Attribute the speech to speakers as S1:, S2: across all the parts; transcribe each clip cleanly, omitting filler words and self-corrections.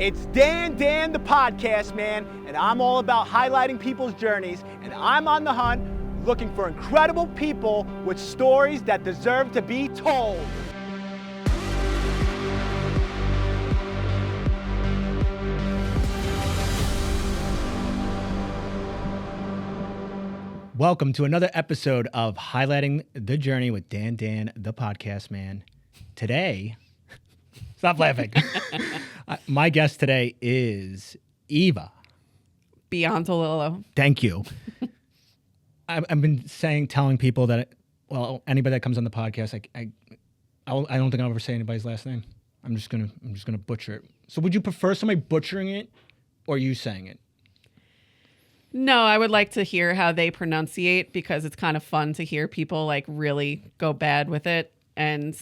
S1: It's Dan the podcast man, and I'm all about highlighting people's journeys, and I'm on the hunt looking for incredible people with stories that deserve to be told. Welcome to another episode of Highlighting the Journey with Dan the podcast man. Today, stop laughing. My guest today is Eva
S2: Biondolillo.
S1: Thank you. I've been telling people that, anybody that comes on the podcast, I don't think I'll ever say anybody's last name. I'm just gonna butcher it. So, would you prefer somebody butchering it or you saying it?
S2: No, I would like to hear how they pronunciate because it's kind of fun to hear people like really go bad with it. And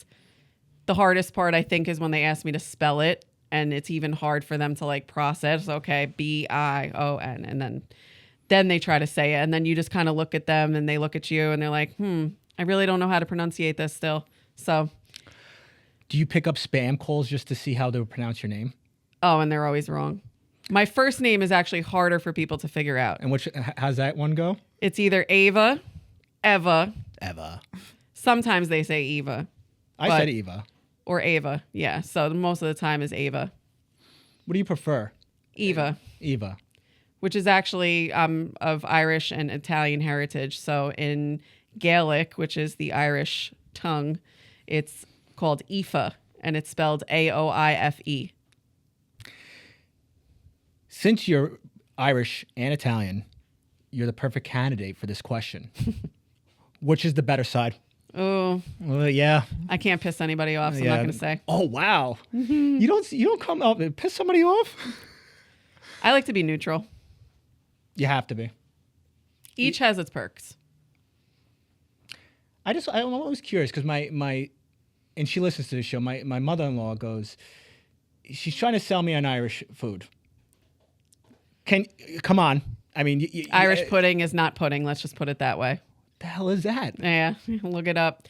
S2: the hardest part, I think, is when they ask me to spell it, and it's even hard for them to like process. Okay, B-I-O-N, and then they try to say it, and then you just kind of look at them, and they look at you, and they're like, I really don't know how to pronunciate this still. So,
S1: do you pick up spam calls just to see how they would pronounce your name?
S2: Oh, and they're always wrong. My first name is actually harder for people to figure out.
S1: And how's that one go?
S2: It's either Eva, Eva. Sometimes they say Eva.
S1: I said Eva.
S2: Or Ava, yeah. So most of the time is Ava.
S1: What do you prefer?
S2: Eva.
S1: Eva.
S2: Which is actually of Irish and Italian heritage. So in Gaelic, which is the Irish tongue, it's called Aoife, and it's spelled A-O-I-F-E. Since
S1: you're Irish and Italian, you're the perfect candidate for this question. Which is the better side?
S2: Oh,
S1: well, yeah.
S2: I can't piss anybody off, so I'm not going to say.
S1: Oh, wow. You don't come up and piss somebody off?
S2: I like to be neutral.
S1: You have to be.
S2: Each has its perks.
S1: I'm always curious because and she listens to the show. My mother-in-law goes, she's trying to sell me on Irish food. Come on. I mean,
S2: Irish pudding is not pudding. Let's just put it that way.
S1: The hell is that?
S2: Yeah, look it up.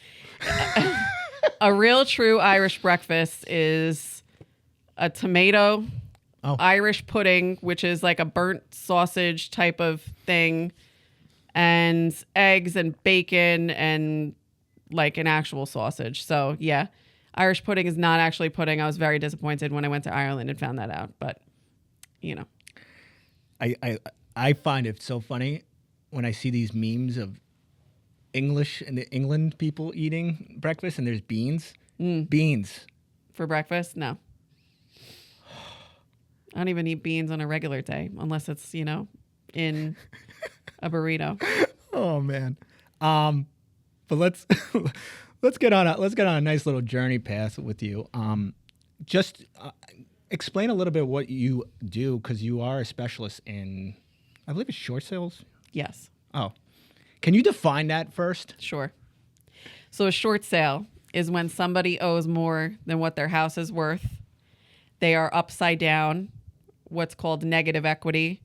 S2: A real true Irish breakfast is a tomato, Irish pudding, which is like a burnt sausage type of thing, and eggs and bacon and like an actual sausage. So yeah, Irish pudding is not actually pudding. I was very disappointed when I went to Ireland and found that out, but you know.
S1: I find it so funny when I see these memes of England people eating breakfast and there's beans. Beans.
S2: For breakfast? No. I don't even eat beans on a regular day unless it's, in a burrito.
S1: Oh man. But let's get on a nice little journey path with you. Just explain a little bit what you do, because you are a specialist in, I believe it's short sales?
S2: Yes.
S1: Oh. Can you define that first?
S2: Sure. So a short sale is when somebody owes more than what their house is worth. They are upside down, what's called negative equity.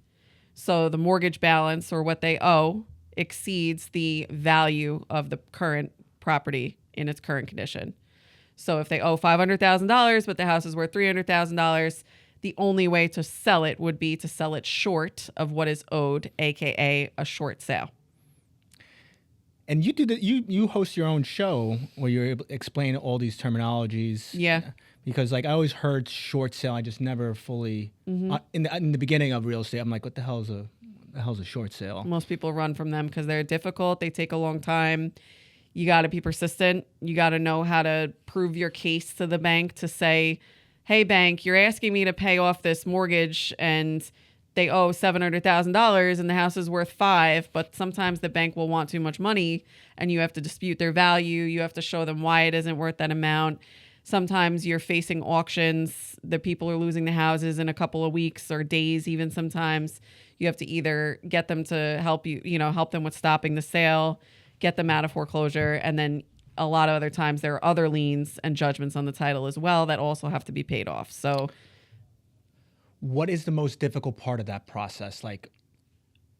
S2: So the mortgage balance or what they owe exceeds the value of the current property in its current condition. So if they owe $500,000, but the house is worth $300,000, the only way to sell it would be to sell it short of what is owed, aka a short sale.
S1: And you do you host your own show where you're able to explain all these terminologies.
S2: Yeah.
S1: Because I always heard short sale, I just never fully in the beginning of real estate. I'm like, what the hell's a short sale?
S2: Most people run from them because they're difficult. They take a long time. You got to be persistent. You got to know how to prove your case to the bank to say, hey, bank, you're asking me to pay off this mortgage and they owe $700,000 and the house is worth $5,000, but sometimes the bank will want too much money and you have to dispute their value. You have to show them why it isn't worth that amount. Sometimes you're facing auctions. The people are losing the houses in a couple of weeks or days even sometimes. You have to either get them to help help them with stopping the sale, get them out of foreclosure, and then a lot of other times there are other liens and judgments on the title as well that also have to be paid off. So
S1: what is the most difficult part of that process?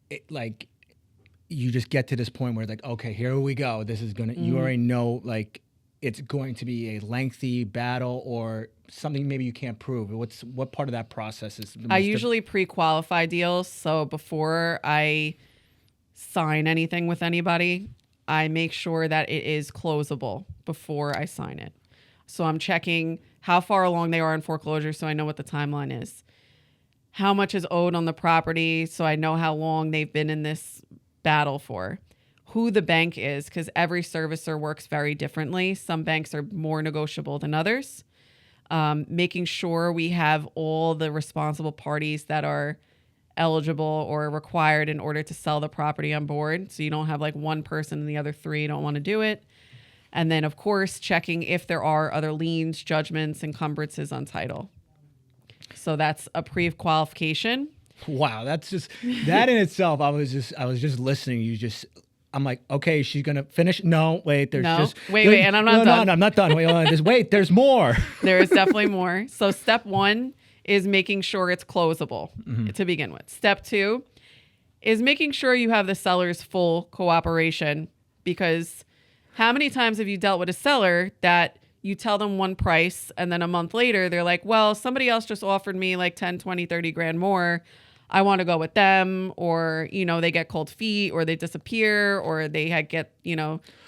S1: You just get to this point where it's like, okay, here we go. This is you already know, it's going to be a lengthy battle or something maybe you can't prove? What part of that process is the
S2: I
S1: most
S2: usually pre-qualify deals. So before I sign anything with anybody, I make sure that it is closable before I sign it. So I'm checking how far along they are in foreclosure so I know what the timeline is. How much is owed on the property so I know how long they've been in this battle for. Who the bank is, because every servicer works very differently. Some banks are more negotiable than others. Making sure we have all the responsible parties that are eligible or required in order to sell the property on board. So you don't have like one person and the other three don't want to do it. And then, of course, checking if there are other liens, judgments, encumbrances on title. So that's a pre-qualification.
S1: Wow, that's just that in itself. I was just listening. I'm like, okay, she's gonna finish. No, wait,
S2: wait, and I'm not done.
S1: No, I'm not done. Wait, there's more.
S2: There is definitely more. So step 1 is making sure it's closable to begin with. Step 2 is making sure you have the seller's full cooperation, because how many times have you dealt with a seller that you tell them one price and then a month later they're like, well, somebody else just offered me like 10, 20, 30 grand more. I want to go with them, or, they get cold feet, or they disappear, or they get,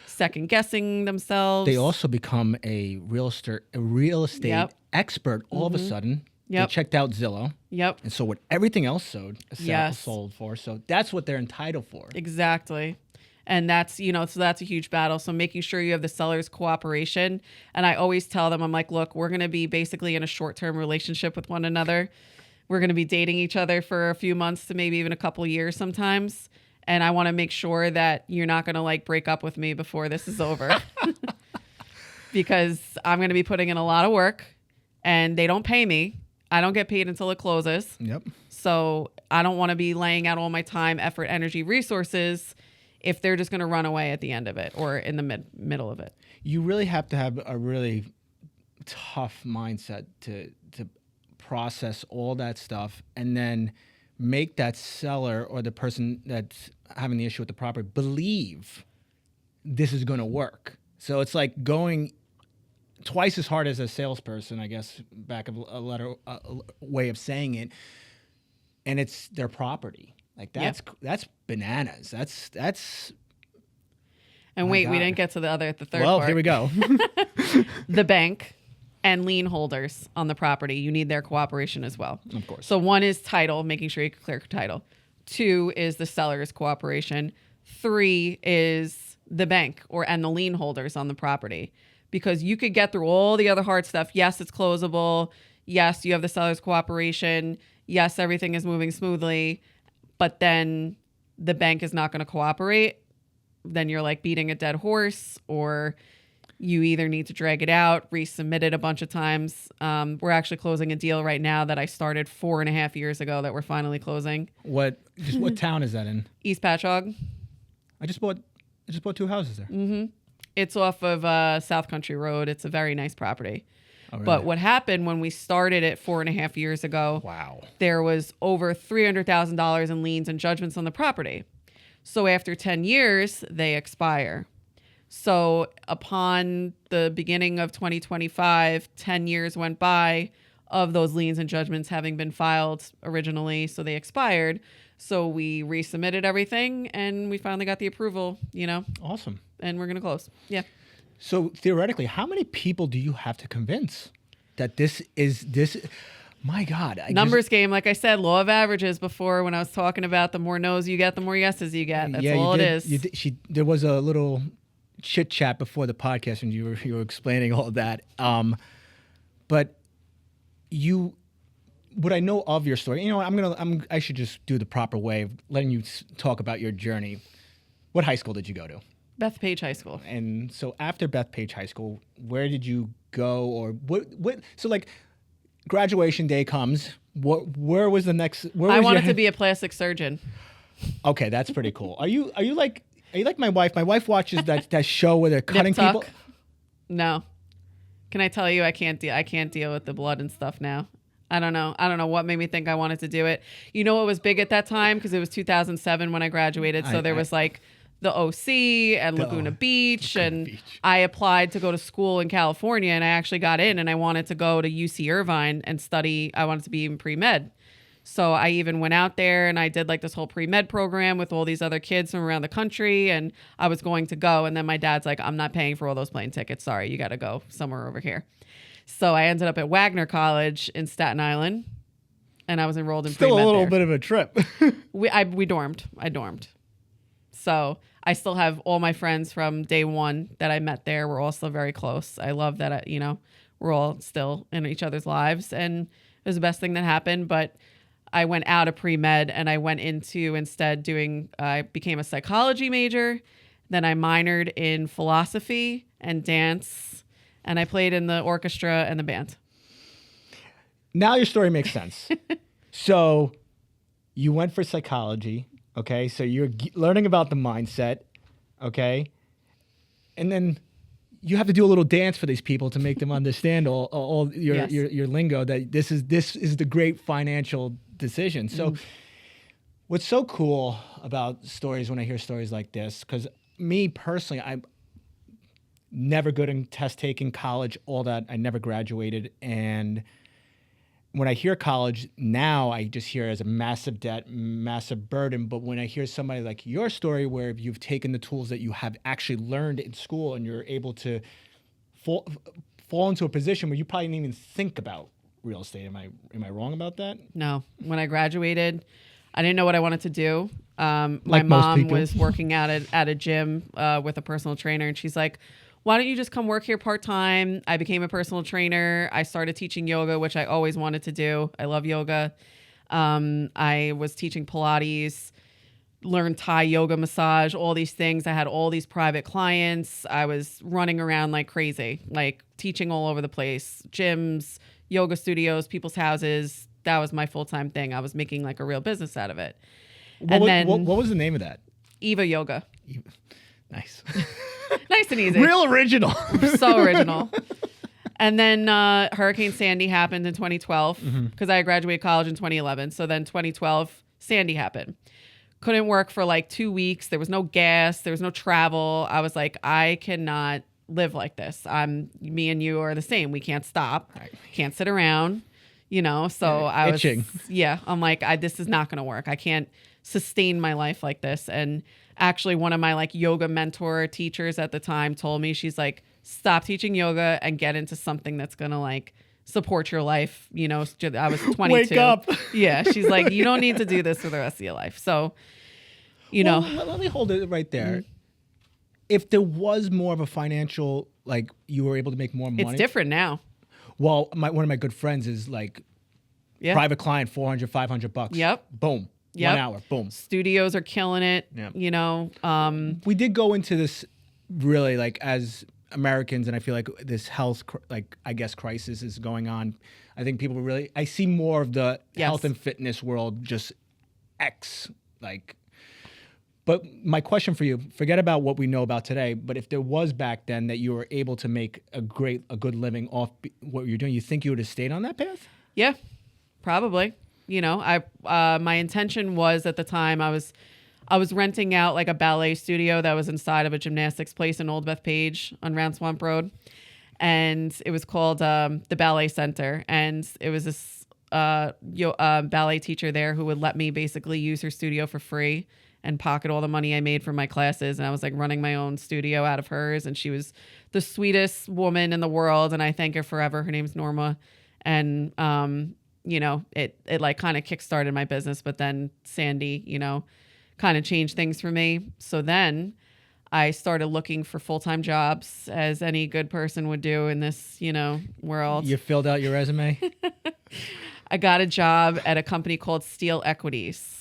S2: second guessing themselves.
S1: They also become a real estate expert all of a sudden.
S2: Yep.
S1: They checked out Zillow.
S2: Yep.
S1: And so what everything else sold for. So that's what they're entitled for.
S2: Exactly. And that's, so that's a huge battle. So making sure you have the seller's cooperation. And I always tell them, I'm like, look, we're going to be basically in a short-term relationship with one another. We're going to be dating each other for a few months to maybe even a couple years sometimes. And I want to make sure that you're not going to like break up with me before this is over. Because I'm going to be putting in a lot of work and they don't pay me. I don't get paid until it closes.
S1: Yep.
S2: So I don't want to be laying out all my time, effort, energy, resources if they're just going to run away at the end of it or in the middle of it.
S1: You really have to have a really tough mindset to process all that stuff and then make that seller or the person that's having the issue with the property believe this is going to work. So it's like going twice as hard as a salesperson, I guess, back of a way of saying it. And it's their property. Like that's bananas. That's.
S2: And wait, we didn't get to the third part.
S1: Well, here we go.
S2: The bank and lien holders on the property. You need their cooperation as well.
S1: Of course.
S2: So 1 is title, making sure you clear title. 2 is the seller's cooperation. 3 is the bank and the lien holders on the property. Because you could get through all the other hard stuff. Yes, it's closable. Yes, you have the seller's cooperation. Yes, everything is moving smoothly. But then the bank is not going to cooperate. Then you're like beating a dead horse, or you either need to drag it out, resubmit it a bunch of times. We're actually closing a deal right now that I started 4.5 years ago that we're finally closing.
S1: What town is that in?
S2: East Patchogue.
S1: I just bought 2 houses there.
S2: Mm-hmm. It's off of South Country Road. It's a very nice property.
S1: Oh, really?
S2: But what happened when we started it 4.5 years ago,
S1: wow,
S2: there was over $300,000 in liens and judgments on the property. So after 10 years, they expire. So upon the beginning of 2025, 10 years went by of those liens and judgments having been filed originally, so they expired. So we resubmitted everything, and we finally got the approval,
S1: Awesome.
S2: And we're going to close. Yeah.
S1: So theoretically, how many people do you have to convince that this? My God.
S2: Numbers game. Like I said, law of averages before when I was talking about the more no's you get, the more yeses you get. That's all it is.
S1: There was a little chit chat before the podcast when you were explaining all of that. But what I know of your story, I should just do the proper way of letting you talk about your journey. What high school did you go to?
S2: Bethpage High School.
S1: And so after Bethpage High School, where did you go, or what? So like graduation day comes. Where was the next?
S2: I wanted to be a plastic surgeon.
S1: Okay, that's pretty cool. Are you like my wife? My wife watches that show where they're cutting people.
S2: No. Can I tell you I can't deal with the blood and stuff now. I don't know what made me think I wanted to do it. You know what was big at that time? Because it was 2007 when I graduated. So there was like the OC and Laguna Beach.
S1: Laguna
S2: And
S1: Beach.
S2: I applied to go to school in California, and I actually got in, and I wanted to go to UC Irvine and study. I wanted to be in pre-med. So I even went out there and I did like this whole pre-med program with all these other kids from around the country, and I was going to go. And then my dad's like, I'm not paying for all those plane tickets. Sorry, you got to go somewhere over here. So I ended up at Wagner College in Staten Island, and I was enrolled in
S1: Still
S2: pre-med
S1: a little
S2: there.
S1: bit of a trip.
S2: We dormed. I dormed. So I still have all my friends from day one that I met there. We're all still very close. I love that, we're all still in each other's lives. And it was the best thing that happened. But I went out of pre-med and I went into instead I became a psychology major. Then I minored in philosophy and dance. And I played in the orchestra and the band.
S1: Now your story makes sense. So you went for psychology, okay? So you're learning about the mindset, okay? And then you have to do a little dance for these people to make them understand all your,
S2: Yes.
S1: your lingo, that this is the great financial decision. So what's so cool about stories when I hear stories like this, because me personally, I'm never good in test taking, college, all that. I never graduated. And when I hear college now, I just hear it as a massive debt, massive burden. But when I hear somebody like your story, where you've taken the tools that you have actually learned in school and you're able to fall into a position where you probably didn't even think about real estate. Am I wrong about that?
S2: No. When I graduated, I didn't know what I wanted to do. My
S1: Like most
S2: mom
S1: people.
S2: was working at a gym with a personal trainer, and she's like, why don't you just come work here part-time? I became a personal trainer. I started teaching yoga, which I always wanted to do. I love yoga. I was teaching Pilates, learned Thai yoga, massage, all these things. I had all these private clients. I was running around like crazy, like teaching all over the place, gyms, yoga studios, people's houses. That was my full-time thing. I was making like a real business out of it.
S1: What was the name of that?
S2: Eva Yoga.
S1: Nice.
S2: Nice and easy.
S1: Real original.
S2: So original. And then Hurricane Sandy happened in 2012 because I graduated college in 2011. So then 2012, Sandy happened. Couldn't work for like 2 weeks. There was no gas. There was no travel. I was like, I cannot live like this. Me and you are the same. We can't stop.
S1: Right.
S2: Can't sit around. So I was
S1: itching.
S2: Yeah, I'm like, this is not going to work. I can't sustain my life like this. And actually, one of my like yoga mentor teachers at the time told me, she's like, stop teaching yoga and get into something that's going to like support your life. I was 22.
S1: Wake up.
S2: Yeah. She's like, you don't need to do this for the rest of your life. So,
S1: Well, let me hold it right there. If there was more of a financial, like you were able to make more money.
S2: it's different now.
S1: Well, one of my good friends is like
S2: Yeah.
S1: private client, $400, $500.
S2: Yep.
S1: Boom.
S2: Yep.
S1: 1 hour. Boom.
S2: Studios are killing it.
S1: Yep.
S2: We
S1: We did go into this really like as Americans, and I feel like this health, I guess, crisis is going on. I think people really, I see more of the
S2: Yes.
S1: health and fitness world just But my question for you, forget about what we know about today, but if there was back then that you were able to make a good living off what you're doing, you think you would have stayed on that path?
S2: Yeah, probably. My intention was at the time I was renting out like a ballet studio that was inside of a gymnastics place in Old Bethpage on Round Swamp Road, and it was called the Ballet Center, and it was this ballet teacher there who would let me basically use her studio for free and pocket all the money I made from my classes. And I was like running my own studio out of hers. And she was the sweetest woman in the world. And I thank her forever. Her name's Norma. And, it like kind of kickstarted my business. But then Sandy, kind of changed things for me. So then I started looking for full-time jobs, as any good person would do in this, world.
S1: You filled out your resume?
S2: I got a job at a company called Steel Equities.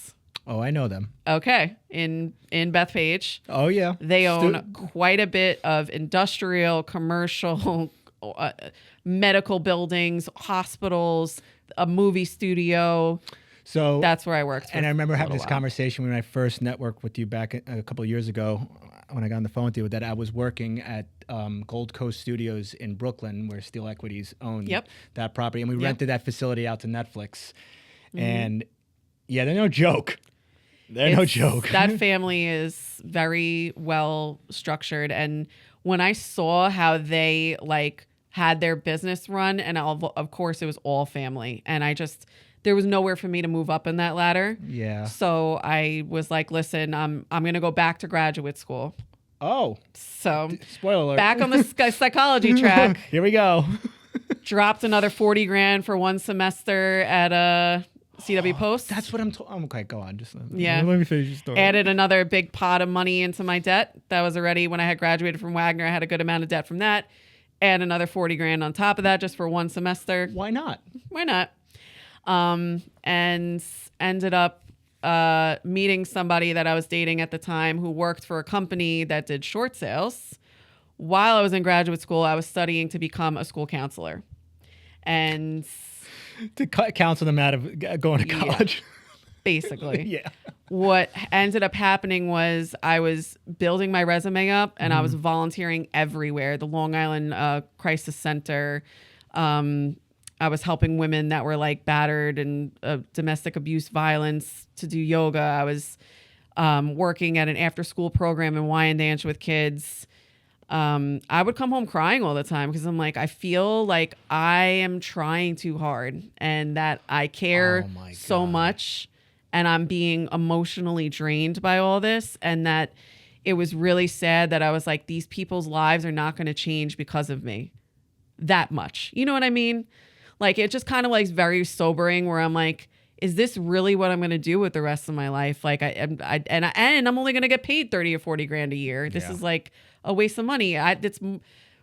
S1: Oh, I know them.
S2: Okay. In Bethpage.
S1: Oh, yeah.
S2: They own quite a bit of industrial, commercial, medical buildings, hospitals, a movie studio.
S1: So
S2: That's where I worked.
S1: And I remember
S2: for a
S1: having
S2: little
S1: this
S2: while.
S1: conversation when I first networked with you back a couple of years ago when I got on the phone with you, that I was working at Gold Coast Studios in Brooklyn, where Steel Equities owned that property. And we rented that facility out to Netflix. And yeah, they're no joke. They're no joke.
S2: That family is very well structured. And when I saw how they like had their business run, and of course it was all family, and there was nowhere for me to move up in that ladder.
S1: Yeah.
S2: So I was like, listen, I'm going to go back to graduate school.
S1: Oh.
S2: So
S1: Spoiler alert.
S2: back on the psychology track.
S1: Here we go.
S2: Dropped another 40 grand for one semester at a CW Post.
S1: That's what I'm okay, go on. Just
S2: Yeah.
S1: Let me finish your story.
S2: Added another big pot of money into my debt. That was already when I had graduated from Wagner. I had a good amount of debt from that. And another 40 grand on top of that just for one semester.
S1: Why not?
S2: Why not? And ended up meeting somebody that I was dating at the time who worked for a company that did short sales. While I was in graduate school, I was studying to become a school counselor. And
S1: to counsel them out of going to college.
S2: Basically.
S1: Yeah.
S2: What ended up happening was I was building my resume up and I was volunteering everywhere. The Long Island Crisis Center. I was helping women that were like battered and domestic abuse violence to do yoga. I was working at an after school program in Wyandanch with kids. I would come home crying all the time because I'm like, I feel like I am trying too hard and that I care so much and I'm being emotionally drained by all this, and that it was really sad that I was like, these people's lives are not going to change because of me that much. You know what I mean? Like, it just kind of like very sobering where I'm like, is this really what I'm going to do with the rest of my life? Like and I'm only going to get paid 30 or 40 grand a year. This is like a waste of money. It's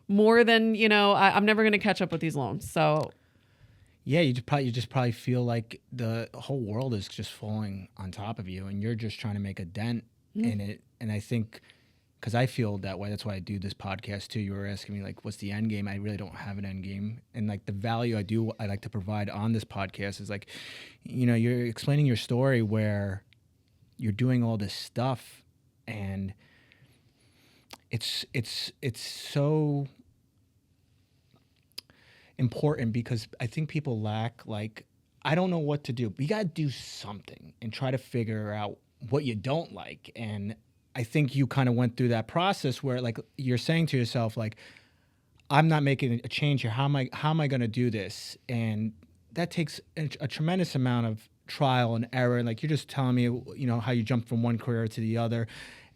S2: more than, I'm never going to catch up with these loans. So
S1: yeah, you just probably feel like the whole world is just falling on top of you and you're just trying to make a dent in it. And I think, because I feel that way, that's why I do this podcast too. You were asking me like, what's the end game? I really don't have an end game. And like the value I like to provide on this podcast is like, you're explaining your story where you're doing all this stuff and it's so important because I think people lack, like, I don't know what to do, but you got to do something and try to figure out what you don't like. And I think you kind of went through that process where, like, you're saying to yourself, like, I'm not making a change here. How am I going to do this? And that takes a tremendous amount of trial and error. And like, you're just telling me, how you jumped from one career to the other.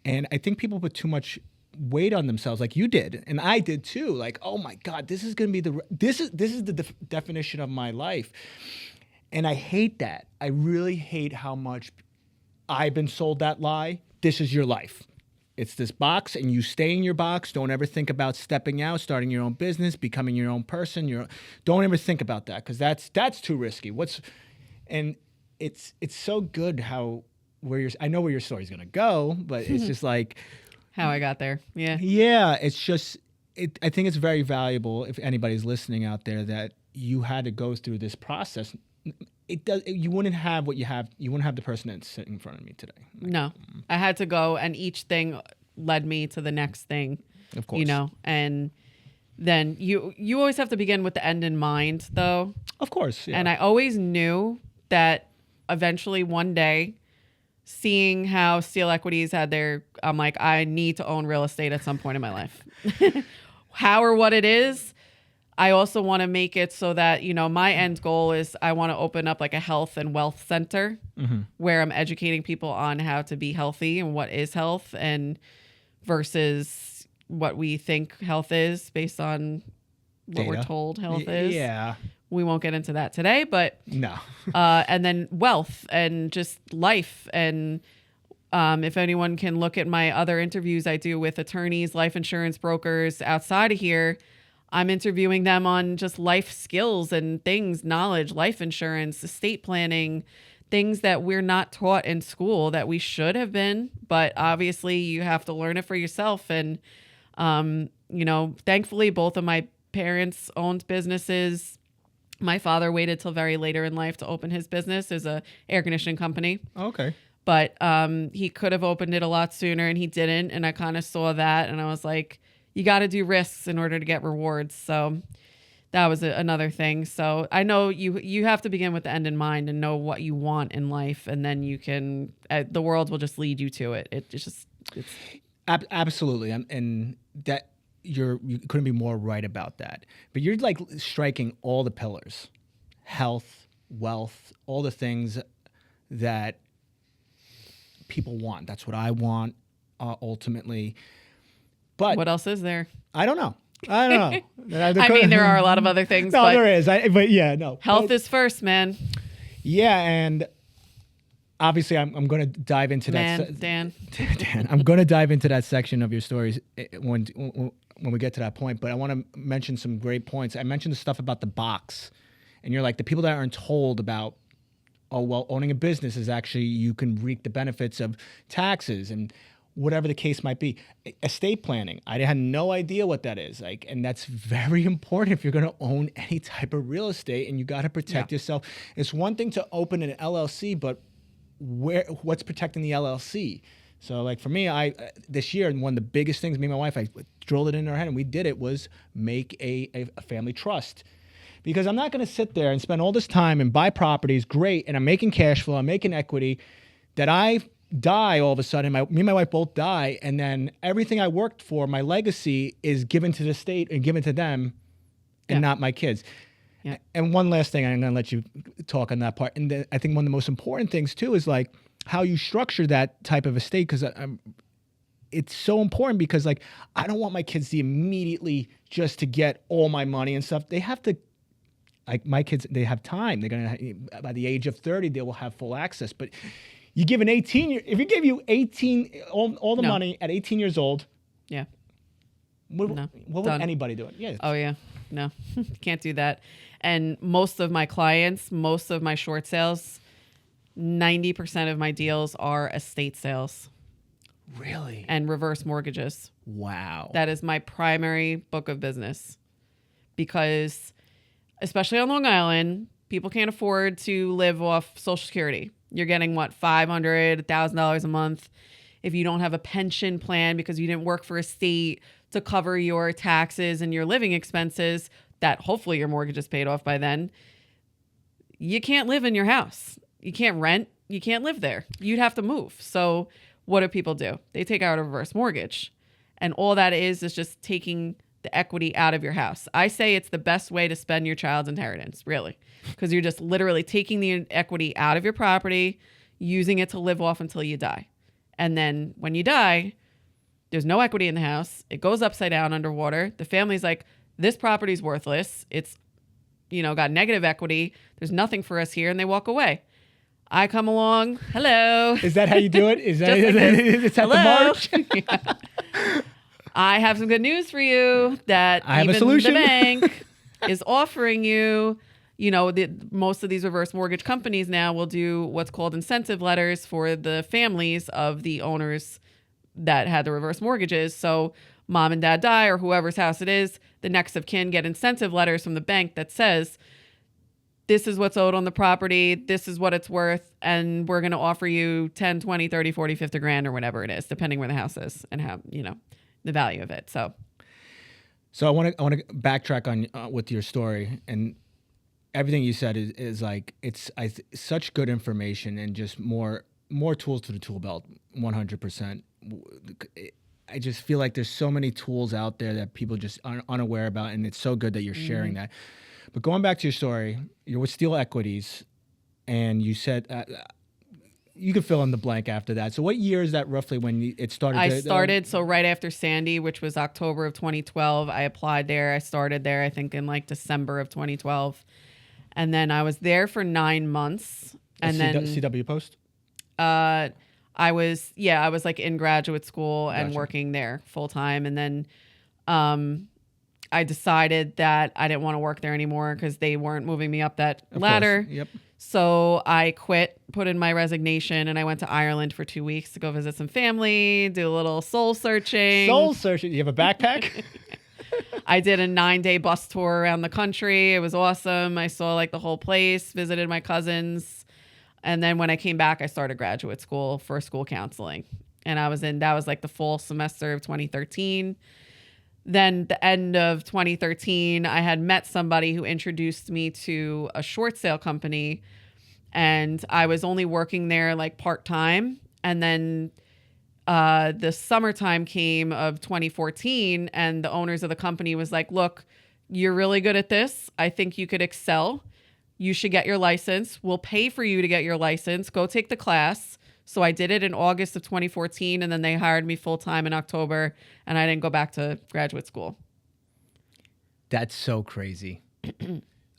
S1: And I think people put too much weight on themselves, like you did, and I did too. Like, oh my God, this is going to be this is the definition of my life. And I hate that. I really hate how much I've been sold that lie. This is your life. It's this box, and you stay in your box. Don't ever think about stepping out, starting your own business, becoming your own person. Don't ever think about that because that's too risky. And it's so good how I know where your story's gonna go, but it's just like
S2: how I got there. Yeah.
S1: Yeah. It's just I think it's very valuable if anybody's listening out there that you had to go through this process. You wouldn't have what you have. You wouldn't have the person that's sitting in front of me today. Like,
S2: no, I had to go, and each thing led me to the next thing.
S1: Of course,
S2: and then you always have to begin with the end in mind, though.
S1: Of course, yeah.
S2: And I always knew that eventually one day, seeing how Steel Equities I'm like, I need to own real estate at some point in my life. How or what it is. I also want to make it so that, my end goal is I want to open up like a health and wealth center where I'm educating people on how to be healthy and what is health and versus what we think health is based on what we're told health is.
S1: Yeah.
S2: We won't get into that today, but
S1: no.
S2: And then wealth and just life. And if anyone can look at my other interviews I do with attorneys, life insurance brokers outside of here, I'm interviewing them on just life skills and things, knowledge, life insurance, estate planning, things that we're not taught in school that we should have been. But obviously you have to learn it for yourself. And, thankfully both of my parents owned businesses. My father waited till very later in life to open his business as a air conditioning company.
S1: Okay.
S2: But he could have opened it a lot sooner and he didn't. And I kind of saw that and I was like, you got to do risks in order to get rewards. So that was another thing. So I know you have to begin with the end in mind and know what you want in life, and then you can the world will just lead you to it. It's
S1: Absolutely, and that you couldn't be more right about that. But you're like striking all the pillars: health, wealth, all the things that people want. That's what I want ultimately. But
S2: what else is there?
S1: I don't know. I don't know.
S2: I mean, there are a lot of other things.
S1: No,
S2: but
S1: there is. But yeah, no.
S2: Health is first, man.
S1: Yeah, and obviously, I'm going to dive into that.
S2: Dan,
S1: I'm going to dive into that section of your stories when we get to that point. But I want to mention some great points. I mentioned the stuff about the box, and you're like the people that aren't told about. Oh well, owning a business is actually you can reap the benefits of taxes and whatever the case might be. Estate planning, I had no idea what that is. Like, and that's very important if you're going to own any type of real estate, and you got to protect yourself. It's one thing to open an LLC, but what's protecting the LLC? So like for me, this year, one of the biggest things, me and my wife, I drilled it in our head and we did it, was make a family trust. Because I'm not going to sit there and spend all this time and buy properties, great, and I'm making cash flow, I'm making equity, that I die all of a sudden, me and my wife both die, and then everything I worked for, my legacy, is given to the state and given to them and not my kids. Yeah. And one last thing, I'm going to let you talk on that part. And I think one of the most important things too is like how you structure that type of estate, because it's so important, because like I don't want my kids to immediately just to get all my money and stuff. They have to, like my kids, they have time. They're going to, by the age of 30, they will have full access. But you give an 18-year, if you give you 18, all the money at 18 years old, what would anybody do? Yeah.
S2: Oh yeah, no, can't do that. And most of my clients, most of my short sales, 90% of my deals are estate sales.
S1: Really?
S2: And reverse mortgages.
S1: Wow.
S2: That is my primary book of business, because especially on Long Island, people can't afford to live off Social Security. You're getting what, $500, $1,000 a month. If you don't have a pension plan because you didn't work for a state to cover your taxes and your living expenses, that hopefully your mortgage is paid off by then, you can't live in your house. You can't rent. You can't live there. You'd have to move. So what do people do? They take out a reverse mortgage. And all that is just taking the equity out of your house. I say it's the best way to spend your child's inheritance, really, because you're just literally taking the equity out of your property, using it to live off until you die. And then when you die, there's no equity in the house. It goes upside down underwater. The family's like, this property's worthless. It's, got negative equity. There's nothing for us here. And they walk away. I come along. Hello.
S1: Is that how you do it? Is that
S2: Hello?
S1: The march?
S2: Yeah. I have some good news for you, that
S1: I have
S2: even
S1: a solution.
S2: the bank is offering you, most of these reverse mortgage companies now will do what's called incentive letters for the families of the owners that had the reverse mortgages. So mom and dad die, or whoever's house it is, the next of kin get incentive letters from the bank that says, this is what's owed on the property, this is what it's worth, and we're going to offer you 10, 20, 30, 40, 50 grand or whatever it is, depending where the house is and how, the value of it. So
S1: I want to backtrack on with your story, and everything you said is like it's such good information and just more tools to the tool belt. 100%. I just feel like there's so many tools out there that people just are unaware about, and it's so good that you're sharing that. But going back to your story, you're with Steel Equities, and you said you could fill in the blank after that. So what year is that roughly when it started?
S2: I started, so right after Sandy, which was October of 2012, I applied there. I started there, I think, in like December of 2012. And then I was there for 9 months. And then
S1: CW Post?
S2: I was like in graduate school and working there full time. And then I decided that I didn't want to work there anymore because they weren't moving me up that ladder.
S1: Yep.
S2: So I quit, put in my resignation, and I went to Ireland for 2 weeks to go visit some family, do a little soul searching.
S1: Soul searching? You have a backpack?
S2: I did a 9-day bus tour around the country. It was awesome. I saw like the whole place, visited my cousins. And then when I came back, I started graduate school for school counseling. And that was like the fall semester of 2013. Then the end of 2013, I had met somebody who introduced me to a short sale company, and I was only working there like part-time. And then the summertime came of 2014, and the owners of the company was like, look, you're really good at this. I think you could excel. You should get your license. We'll pay for you to get your license. Go take the class. So I did it in August of 2014, and then they hired me full-time in October, and I didn't go back to graduate school.
S1: That's so crazy.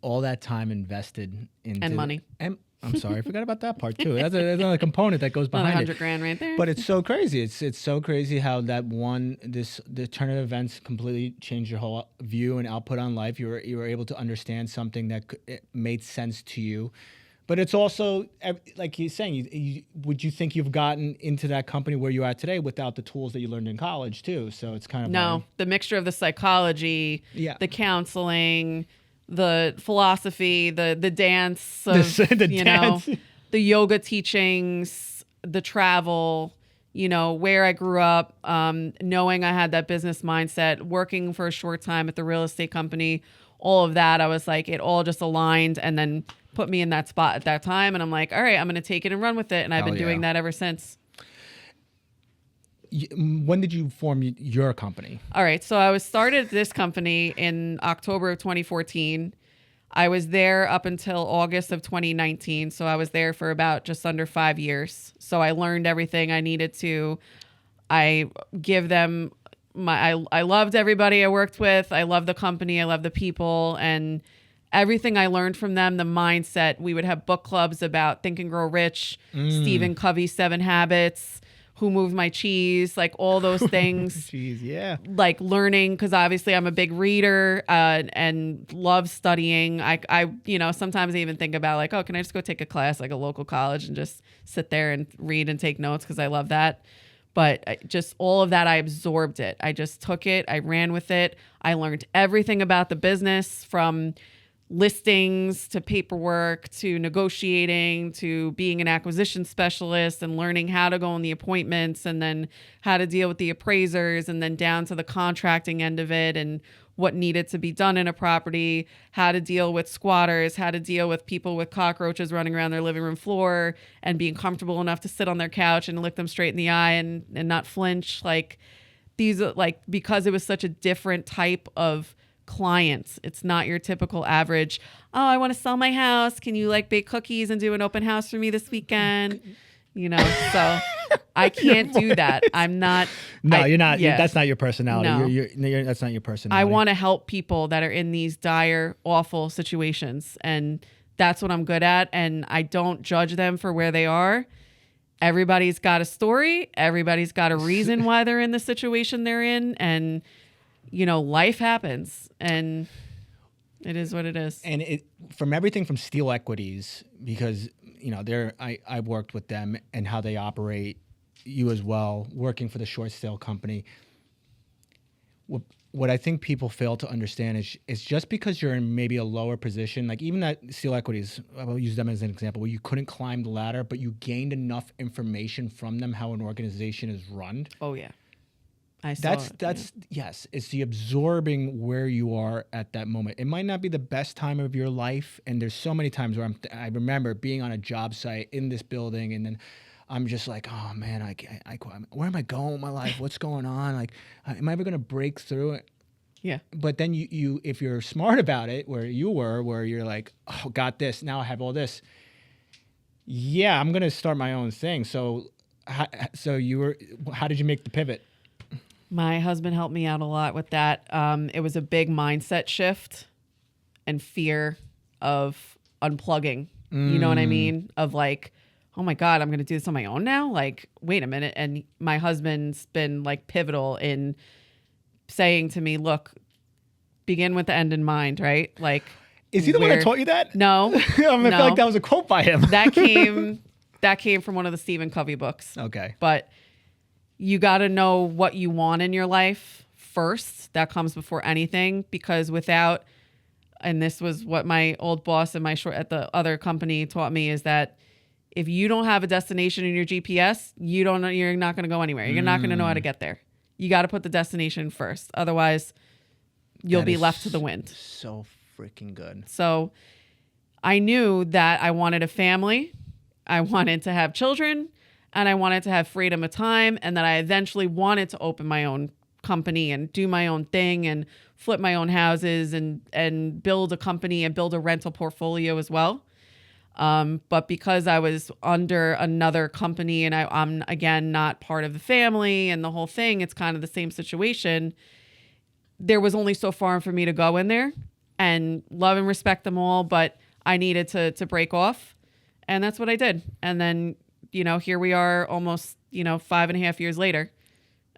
S1: All that time invested into...
S2: And money.
S1: And I'm sorry, I forgot about that part too. That's another component that goes behind
S2: Another
S1: it.
S2: $100,000 right there.
S1: But it's so crazy. It's so crazy how the turn of events completely changed your whole view and output on life. You were able to understand something that it made sense to you. But it's also, like he's saying, would you think you've gotten into that company where you are today without the tools that you learned in college too? So it's kind of
S2: no, the mixture of the psychology, the counseling, the philosophy, the dance, of, the yoga teachings, the travel, where I grew up, knowing I had that business mindset, working for a short time at the real estate company, all of that. I was like, it all just aligned and then put me in that spot at that time. And I'm like, all right, I'm going to take it and run with it. And I've been doing that ever since.
S1: When did you form your company?
S2: All right. So I started this company in October of 2014. I was there up until August of 2019. So I was there for about just under 5 years. So I learned everything I needed to. I give them I loved everybody I worked with. I love the company. I love the people, and everything I learned from them, the mindset. We would have book clubs about Think and Grow Rich, Stephen Covey's 7 Habits, Who Moved My Cheese, like all those things.
S1: Cheese, yeah.
S2: Like learning, because obviously I'm a big reader and love studying. I sometimes I even think about like, oh, can I just go take a class like a local college and just sit there and read and take notes because I love that. But just all of that, I absorbed it. I just took it. I ran with it. I learned everything about the business, from listings to paperwork to negotiating to being an acquisition specialist and learning how to go on the appointments and then how to deal with the appraisers, and then down to the contracting end of it and what needed to be done in a property, how to deal with squatters, how to deal with people with cockroaches running around their living room floor and being comfortable enough to sit on their couch and look them straight in the eye and not flinch. Like these are like, because it was such a different type of clients. It's not your typical average, oh, I want to sell my house. Can you like bake cookies and do an open house for me this weekend? So I can't do that. I'm not.
S1: No, you're not. Yeah. That's not your personality. No. That's not your personality.
S2: I want to help people that are in these dire, awful situations. And that's what I'm good at. And I don't judge them for where they are. Everybody's got a story. Everybody's got a reason why they're in the situation they're in. And, life happens. And it is what it is.
S1: And from everything from Steel Equities, because I've worked with them and how they operate, you as well, working for the short sale company. What I think people fail to understand is just because you're in maybe a lower position, like even that Steel Equities, I'll use them as an example, where you couldn't climb the ladder, but you gained enough information from them how an organization is run.
S2: Oh, yeah.
S1: Yes, it's the absorbing where you are at that moment. It might not be the best time of your life, and there's so many times where I remember being on a job site in this building, and then I'm just like, oh man, where am I going with my life? What's going on? Like, am I ever gonna break through it?
S2: Yeah.
S1: But then you if you're smart about it, where you're like, oh, got this. Now I have all this. Yeah, I'm gonna start my own thing. So how did you make the pivot?
S2: My husband helped me out a lot with that. It was a big mindset shift and fear of unplugging. You know what I mean? Of like, oh my God, I'm going to do this on my own now? Like, wait a minute. And my husband's been like pivotal in saying to me, look, begin with the end in mind, right? Like,
S1: is he the one that taught you that?
S2: No.
S1: I feel like that was a quote by him.
S2: That came from one of the Stephen Covey books.
S1: Okay.
S2: But you got to know what you want in your life first. That comes before anything, because without, and this was what my old boss at the other company taught me, is that if you don't have a destination in your GPS, you're not going to go anywhere. You're not going to know how to get there. You got to put the destination first. Otherwise, you'll
S1: That
S2: be
S1: is
S2: left to the wind.
S1: So freaking good.
S2: So I knew that I wanted a family, I wanted to have children, and I wanted to have freedom of time, and that I eventually wanted to open my own company and do my own thing and flip my own houses and build a company and build a rental portfolio as well. But because I was under another company and I'm, again, not part of the family and the whole thing, it's kind of the same situation. There was only so far for me to go in there, and love and respect them all, but I needed to break off. And that's what I did. And then, here we are almost, 5.5 years later.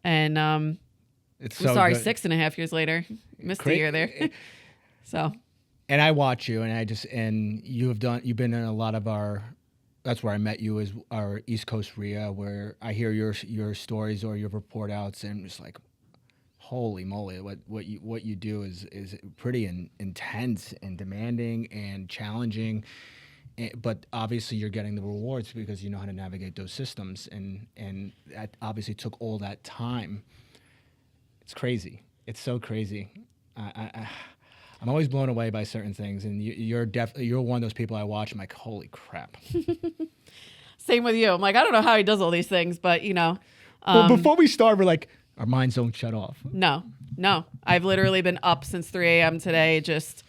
S2: And
S1: It's so
S2: sorry,
S1: good.
S2: 6.5 years later. Missed a year there. So.
S1: And I watch you, and you've been in a lot of that's where I met you, is our East Coast RIA, where I hear your stories or your report outs, and it's like, holy moly, what you do is pretty intense and demanding and challenging. But obviously you're getting the rewards because you know how to navigate those systems, and that obviously took all that time. It's crazy. It's so crazy. I'm always blown away by certain things, and you're one of those people I watch. I'm like, holy crap.
S2: Same with you. I'm like, I don't know how he does all these things, but
S1: But before we start, we're like, our minds don't shut off.
S2: No. I've literally been up since 3 a.m. today. Just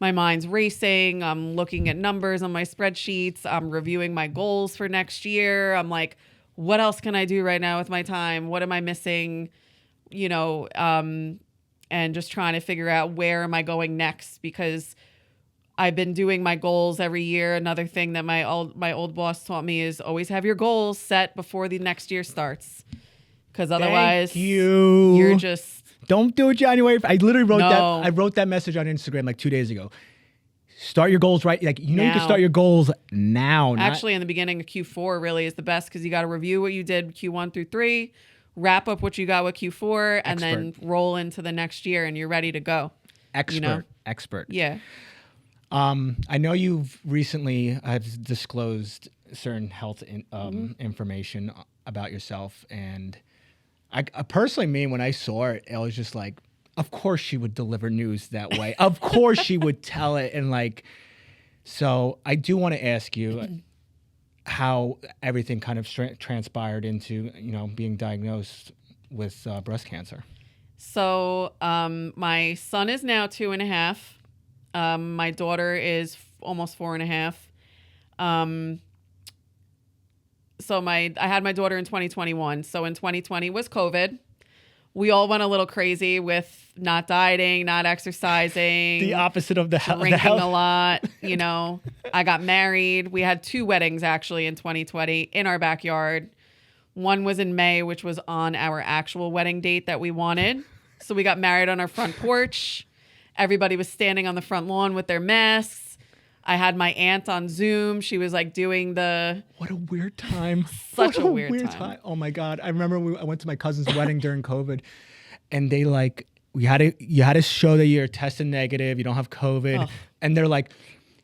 S2: my mind's racing. I'm looking at numbers on my spreadsheets. I'm reviewing my goals for next year. I'm like, what else can I do right now with my time? What am I missing? And just trying to figure out where am I going next, because I've been doing my goals every year. Another thing that my old boss taught me is always have your goals set before the next year starts, because otherwise you're just
S1: don't do it January. I literally wrote
S2: No.
S1: that. I wrote that message on Instagram like 2 days ago. Start your goals right. Like, you
S2: Now.
S1: can start your goals now.
S2: Actually, in the beginning of Q4 really is the best, because you got to review what you did Q1 through 3, wrap up what you got with Q4, and then roll into the next year, and you're ready to go.
S1: Expert.
S2: Yeah.
S1: I know you've recently have disclosed certain health information about yourself, and I personally, when I saw it, I was just like, of course she would deliver news that way. Of course she would tell it, and so I do want to ask you how everything kind of transpired into being diagnosed with breast cancer.
S2: So my son is now 2.5. My daughter is almost 4.5. So I had my daughter in 2021. So in 2020 was COVID. We all went a little crazy with not dieting, not exercising.
S1: The opposite of the health.
S2: Drinking a lot. I got married. We had 2 weddings actually in 2020 in our backyard. One was in May, which was on our actual wedding date that we wanted. So we got married on our front porch. Everybody was standing on the front lawn with their masks. I had my aunt on Zoom. She was like doing the...
S1: What a weird time.
S2: Such a weird time.
S1: Oh my God. I remember I went to my cousin's wedding during COVID, and they you had to show that you're tested negative, you don't have COVID. Oh. And they're like,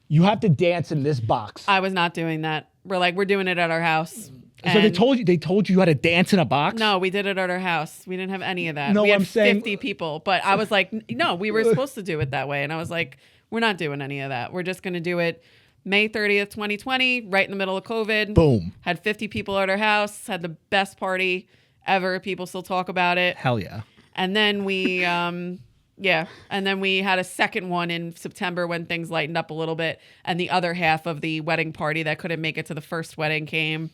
S1: you have to dance in this box.
S2: I was not doing that. We're doing it at our house.
S1: So they told you how to dance in a box?
S2: No, we did it at our house. We didn't have any of that.
S1: No,
S2: we had
S1: I'm saying
S2: 50 people, but I was like, no, we were supposed to do it that way. And I was like, we're not doing any of that. We're just going to do it May 30th, 2020, right in the middle of COVID.
S1: Boom.
S2: Had 50 people at our house, had the best party ever. People still talk about it.
S1: Hell yeah.
S2: And then we, and then we had a second one in September when things lightened up a little bit. And the other half of the wedding party that couldn't make it to the first wedding came.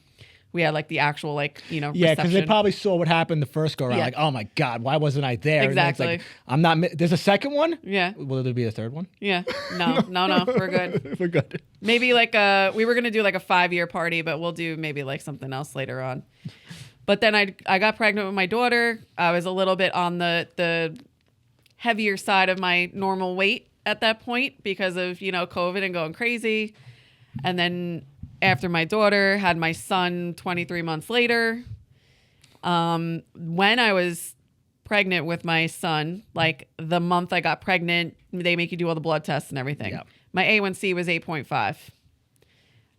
S2: We had the actual
S1: Yeah, because they probably saw what happened the first go around.
S2: Yeah.
S1: Like, oh my God, why wasn't I there?
S2: Exactly.
S1: And it's I'm not. There's a second one.
S2: Yeah.
S1: Will there be a third one?
S2: Yeah. No. We're good.
S1: We're good.
S2: Maybe we were gonna do a 5-year party, but we'll do maybe something else later on. But then I got pregnant with my daughter. I was a little bit on the heavier side of my normal weight at that point because of COVID and going crazy, and then after my daughter, had my son 23 months later. When I was pregnant with my son, the month I got pregnant, they make you do all the blood tests and everything.
S1: Yeah.
S2: My A1C was 8.5.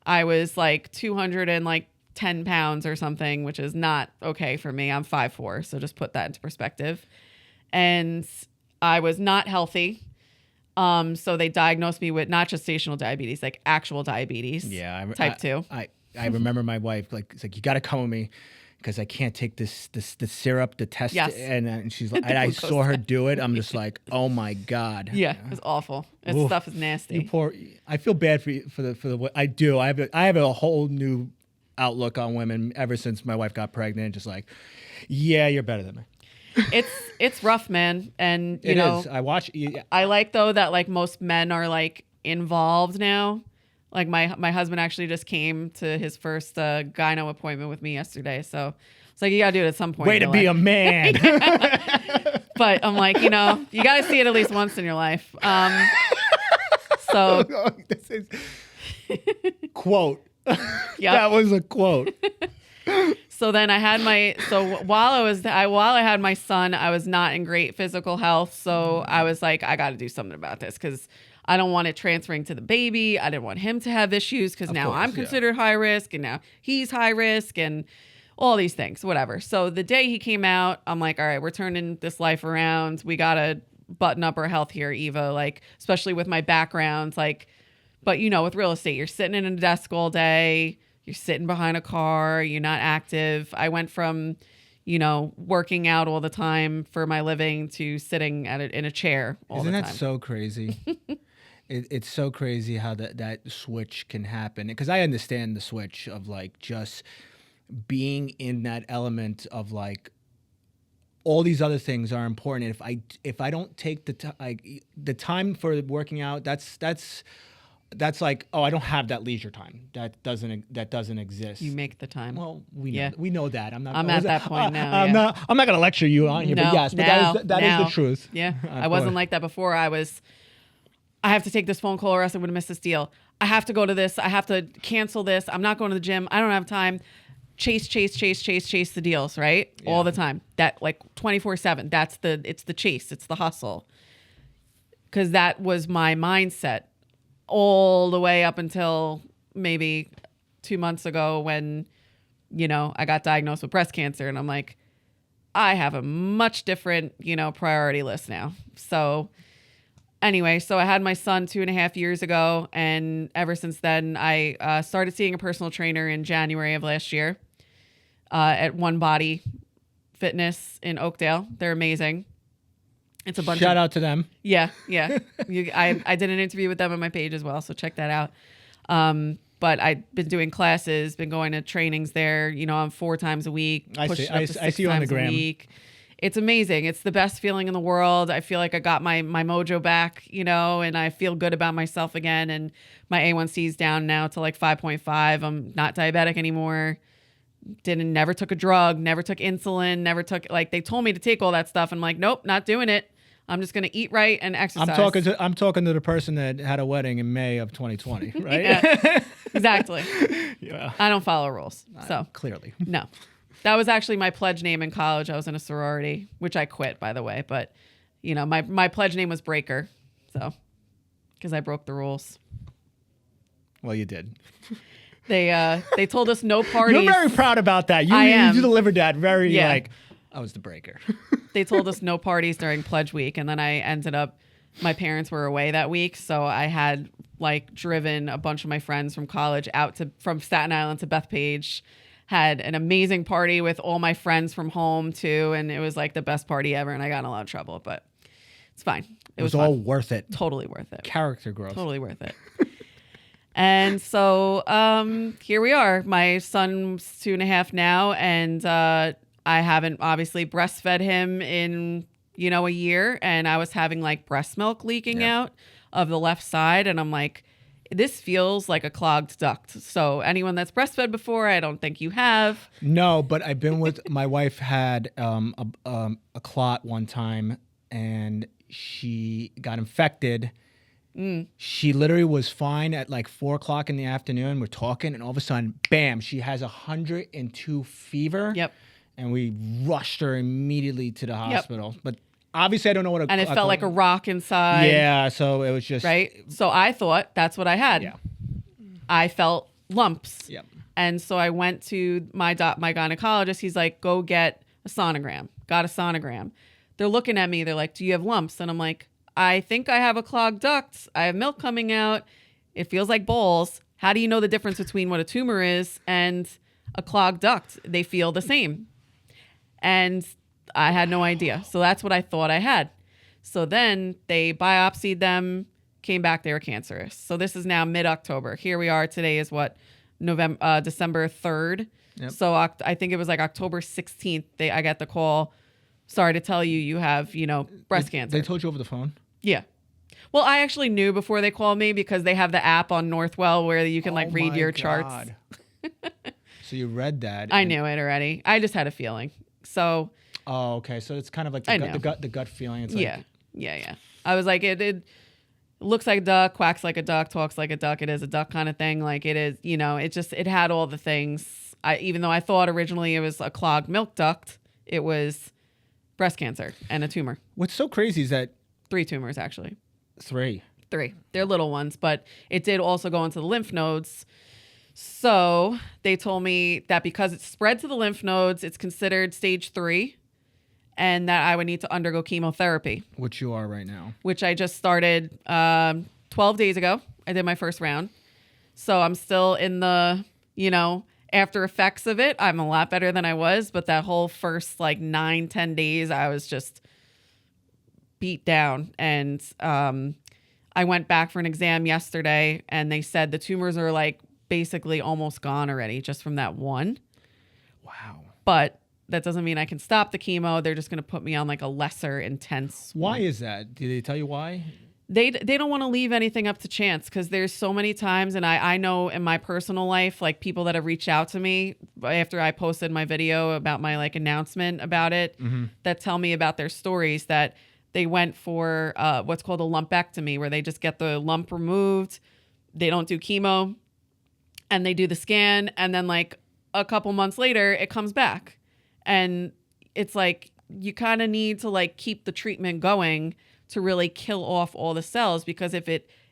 S2: I was 210 10 pounds or something, which is not okay for me. I'm 5'4", so just put that into perspective. And I was not healthy. So they diagnosed me with not gestational diabetes, like actual diabetes.
S1: Yeah,
S2: type 2.
S1: I remember my wife it's like, you got to come with me because I can't take the syrup, the test.
S2: Yes.
S1: And she's like, and I saw her do it. I'm just like, oh my God.
S2: Yeah, it was awful. This stuff is nasty.
S1: I feel bad for you for the I do. I have a whole new outlook on women ever since my wife got pregnant. Just like, yeah, you're better than me.
S2: It's rough, man. And you
S1: It
S2: know,
S1: is. I watch. Yeah.
S2: I like though that like most men are like involved now. Like my husband actually just came to his first gyno appointment with me yesterday. So it's like, you gotta do it at some point.
S1: Way to be a man.
S2: But I'm like, you know, you gotta see it at least once in your life. So
S1: This is quote.
S2: Yep.
S1: That was a quote.
S2: So then I had while I had my son, I was not in great physical health. So I was like, I got to do something about this because I don't want it transferring to the baby. I didn't want him to have issues because now I'm considered high risk and now he's high risk and all these things, whatever. So the day he came out, I'm like, all right, we're turning this life around. We got to button up our health here, Eva, like, especially with my background. Like, but you know, with real estate, you're sitting in a desk all day. You're sitting behind a car. You're not active. I went from, you know, working out all the time for my living to sitting in a chair all the time.
S1: Isn't that so crazy? It's so crazy how that switch can happen. Because I understand the switch of like just being in that element of like all these other things are important. And if I don't take the time for working out, that's like, oh, I don't have that leisure time. That doesn't exist.
S2: You make the time.
S1: Well, we know that. I'm
S2: at that point now.
S1: I'm not going to lecture you on here, but yes, but that is the truth.
S2: Yeah, I wasn't like that before. I have to take this phone call or else I'm going to miss this deal. I have to go to this. I have to cancel this. I'm not going to the gym. I don't have time. Chase the deals, right? Yeah. All the time. That like 24/7. It's the chase. It's the hustle. Because that was my mindset all the way up until maybe 2 months ago when, you know, I got diagnosed with breast cancer. And I'm like, I have a much different, you know, priority list now. So anyway, so I had my son 2.5 years ago. And ever since then, I started seeing a personal trainer in January of last year at One Body Fitness in Oakdale. They're amazing. It's a bunch.
S1: Shout out to them.
S2: Yeah. I did an interview with them on my page as well, so check that out. But I've been doing classes, been going to trainings there. You know, I'm 4 times a week.
S1: I see you on the gram.
S2: It's amazing. It's the best feeling in the world. I feel like I got my mojo back, you know, and I feel good about myself again. And my A1C is down now to like 5.5. I'm not diabetic anymore. Never took a drug, never took insulin, never took, like, they told me to take all that stuff. And I'm like, nope, not doing it. I'm just going to eat right and exercise.
S1: I'm talking to the person that had a wedding in May of 2020, right?
S2: Yeah, exactly.
S1: Yeah.
S2: I don't follow rules. So
S1: clearly.
S2: No. That was actually my pledge name in college. I was in a sorority, which I quit, by the way. But, you know, my pledge name was Breaker. So, because I broke the rules.
S1: Well, you did.
S2: They told us no parties.
S1: You're very proud about that. You delivered that very like, I was the breaker.
S2: They told us no parties during pledge week. And then I ended up, my parents were away that week. So I had like driven a bunch of my friends from college from Staten Island to Bethpage, had an amazing party with all my friends from home too. And it was like the best party ever. And I got in a lot of trouble, but it's fine.
S1: It was all worth it.
S2: Totally worth it.
S1: Character growth.
S2: Totally worth it. And so here we are. My son's 2.5 now, and I haven't obviously breastfed him in, you know, a year. And I was having like breast milk leaking out of the left side. And I'm like, this feels like a clogged duct. So anyone that's breastfed before, I don't think you have.
S1: No, but I've been with, my wife had a clot one time and she got infected. She literally was fine at like 4:00 in the afternoon. We're talking, and all of a sudden, bam! She has 102 fever.
S2: Yep.
S1: And we rushed her immediately to the hospital. But obviously, I don't know what.
S2: And it felt like a rock inside.
S1: Yeah. So it was just
S2: right. So I thought that's what I had.
S1: Yeah.
S2: I felt lumps.
S1: Yep.
S2: And so I went to my gynecologist. He's like, go get a sonogram. Got a sonogram. They're looking at me. They're like, do you have lumps? And I'm like, I think I have a clogged duct. I have milk coming out. It feels like balls. How do you know the difference between what a tumor is and a clogged duct? They feel the same. And I had no idea. So that's what I thought I had. So then they biopsied them, came back, they were cancerous. So this is now mid-October. Here we are. Today is what? December 3rd.
S1: Yep.
S2: So I think it was like October 16th. I got the call. Sorry to tell you, you have, breast cancer.
S1: They told you over the phone?
S2: Yeah. Well, I actually knew before they called me because they have the app on Northwell where you can read your charts.
S1: So you read that.
S2: I knew it already. I just had a feeling. So.
S1: Oh, okay. So it's kind of like the gut feeling. It's
S2: yeah. I was like, it looks like a duck, quacks like a duck, talks like a duck. It is a duck kind of thing. Like it is, it had all the things. Even though I thought originally it was a clogged milk duct, it was breast cancer and a tumor.
S1: What's so crazy is that
S2: 3 tumors, actually.
S1: 3.
S2: They're little ones, but it did also go into the lymph nodes. So they told me that because it spread to the lymph nodes, it's considered stage 3. And that I would need to undergo chemotherapy.
S1: Which you are right now.
S2: Which I just started 12 days ago. I did my first round. So I'm still in the, after effects of it. I'm a lot better than I was. But that whole first 9-10 days, I was just beat down. And I went back for an exam yesterday. And they said the tumors are basically almost gone already just from that one.
S1: Wow.
S2: But that doesn't mean I can stop the chemo. They're just going to put me on a lesser intense.
S1: Why is that? Did they tell you why?
S2: They don't want to leave anything up to chance because there's so many times, and I know in my personal life, people that have reached out to me after I posted my video about my announcement about it, that tell me about their stories that they went for what's called a lumpectomy, where they just get the lump removed. They don't do chemo, and they do the scan, and then a couple months later, it comes back. And it's you kind of need to keep the treatment going to really kill off all the cells, because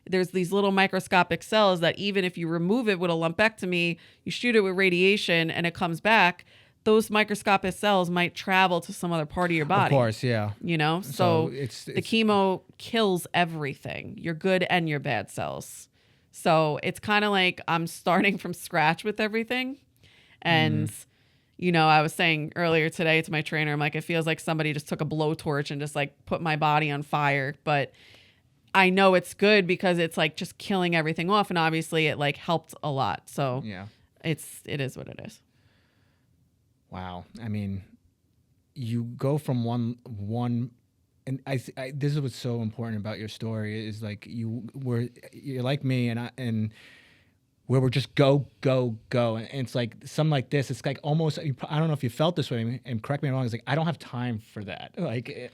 S2: there's these little microscopic cells that even if you remove it with a lumpectomy, you shoot it with radiation and it comes back, those microscopic cells might travel to some other part of your body.
S1: Of course, yeah.
S2: So it's the chemo kills everything, your good and your bad cells. So it's kind of I'm starting from scratch with everything. And I was saying earlier today to my trainer, I'm it feels like somebody just took a blowtorch and just put my body on fire. But I know it's good because it's just killing everything off. And obviously it helped a lot. So
S1: yeah,
S2: it is what it is.
S1: Wow. I mean, you go from one and I this is what's so important about your story is you're like me and where we're just go, and it's something like this. It's almost, I don't know if you felt this way, and correct me if I'm wrong. It's I don't have time for that.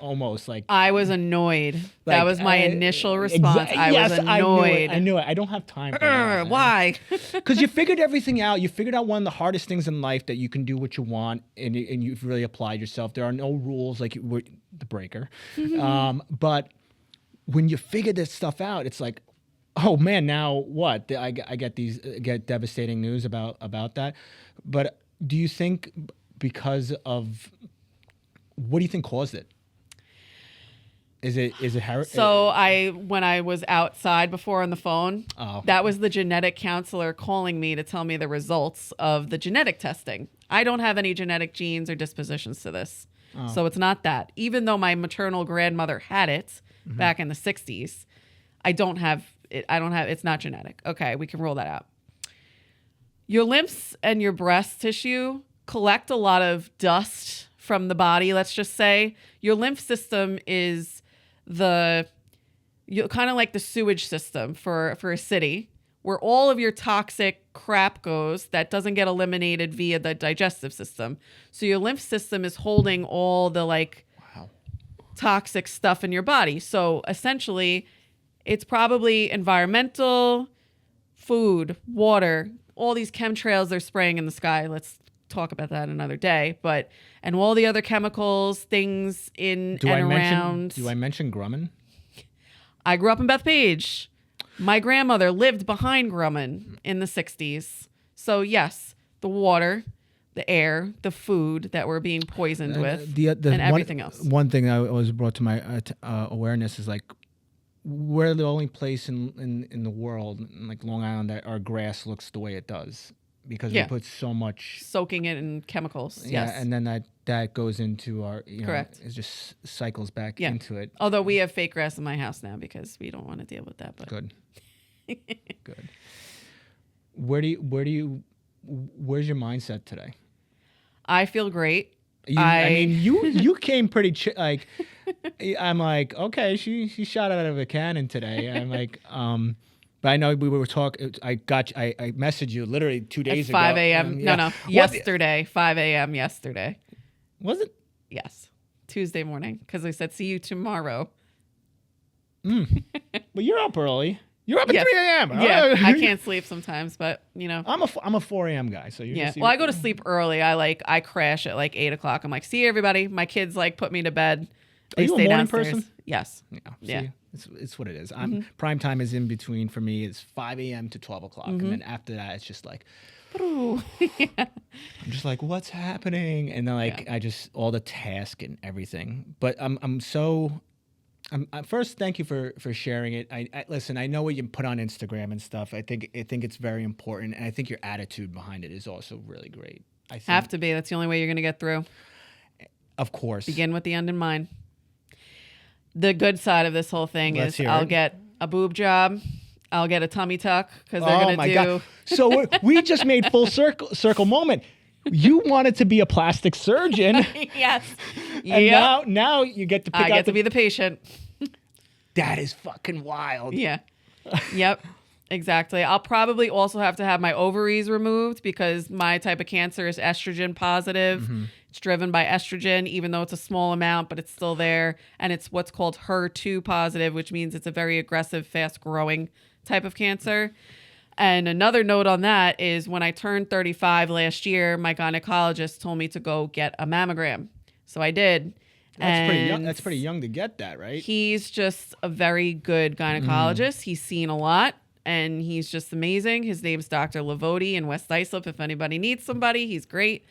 S1: Almost
S2: I was annoyed. That was my initial response. I was annoyed.
S1: I knew it. I don't have time for that.
S2: Why?
S1: Because you figured everything out. You figured out one of the hardest things in life, that you can do what you want, and you've really applied yourself. There are no rules the breaker. But when you figure this stuff out, it's oh man, now what? I get devastating news about that. But do you think because of what do you think caused it? Is it
S2: So when I was outside before on the phone, that was the genetic counselor calling me to tell me the results of the genetic testing. I don't have any genetic genes or dispositions to this. So it's not that. Even though my maternal grandmother had it back in the 60s, I don't have it. It's not genetic. Okay, we can rule that out. Your lymphs and your breast tissue collect a lot of dust from the body, let's just say. Your lymph system is kind of like the sewage system for a city, where all of your toxic crap goes that doesn't get eliminated via the digestive system. So your lymph system is holding all the toxic stuff in your body. So essentially, it's probably environmental, food, water, all these chemtrails they're spraying in the sky. Let's talk about that another day. And all the other chemicals, things around.
S1: Do I mention Grumman?
S2: I grew up in Bethpage. My grandmother lived behind Grumman in the 60s. So yes, the water, the air, the food that we're being poisoned with, and everything else.
S1: One thing that was brought to my awareness is like we're the only place in the world, like Long Island, that our grass looks the way it does because we put so much
S2: soaking it in chemicals.
S1: Yeah,
S2: Yes.
S1: and then that goes into our
S2: Correct.
S1: It just cycles back into it.
S2: Although we have fake grass in my house now because we don't want to deal with that. But
S1: Good. Good. Where's your mindset today?
S2: I feel great.
S1: I mean, you came pretty like. I'm like, okay, she shot out of a cannon today. I'm like, but I know we were talking. I messaged you literally 2 days ago.
S2: 5 a.m. No, yesterday, 5 a.m. yesterday.
S1: Was it?
S2: Yes, Tuesday morning because I said see you tomorrow.
S1: But you're up early. You're up at 3 a.m.
S2: Yeah, I can't sleep sometimes, but
S1: I'm a 4 a.m. guy. So you're
S2: well, I go to sleep early. I crash at like 8 o'clock. I'm like, see you, everybody. My kids like put me to bed.
S1: Are you a morning person?
S2: Yes.
S1: Yeah. It's what it is. Prime time is in between for me. It's 5 a.m. to 12 o'clock, and then after that, it's just like, I'm just like, what's happening? And then like I just all the task and everything. But first, thank you for sharing it. I listen. I know what you put on Instagram and stuff. I think it's very important, and I think your attitude behind it is also really great.
S2: Have to be. That's the only way you're going to get through.
S1: Of course.
S2: Begin with the end in mind. The good side of this whole thing is I'll get a boob job. I'll get a tummy tuck because they're going to do. God.
S1: So we just made full circle moment. You wanted to be a plastic surgeon.
S2: Yes.
S1: And now you get to pick
S2: I get to be the patient.
S1: That is fucking wild.
S2: Yeah. Yep. Exactly. I'll probably also have to have my ovaries removed because my type of cancer is estrogen positive. Mm-hmm. It's driven by estrogen, even though it's a small amount, but it's still there. And it's what's called HER2 positive, which means it's a very aggressive, fast-growing type of cancer. And another note on that is when I turned 35 last year, my gynecologist told me to go get a mammogram. So I did.
S1: That's pretty young. That's pretty young to get that, right?
S2: He's just a very good gynecologist. He's seen a lot. And he's just amazing. His name's Dr. Lavodi in West Islip. If anybody needs somebody, he's great.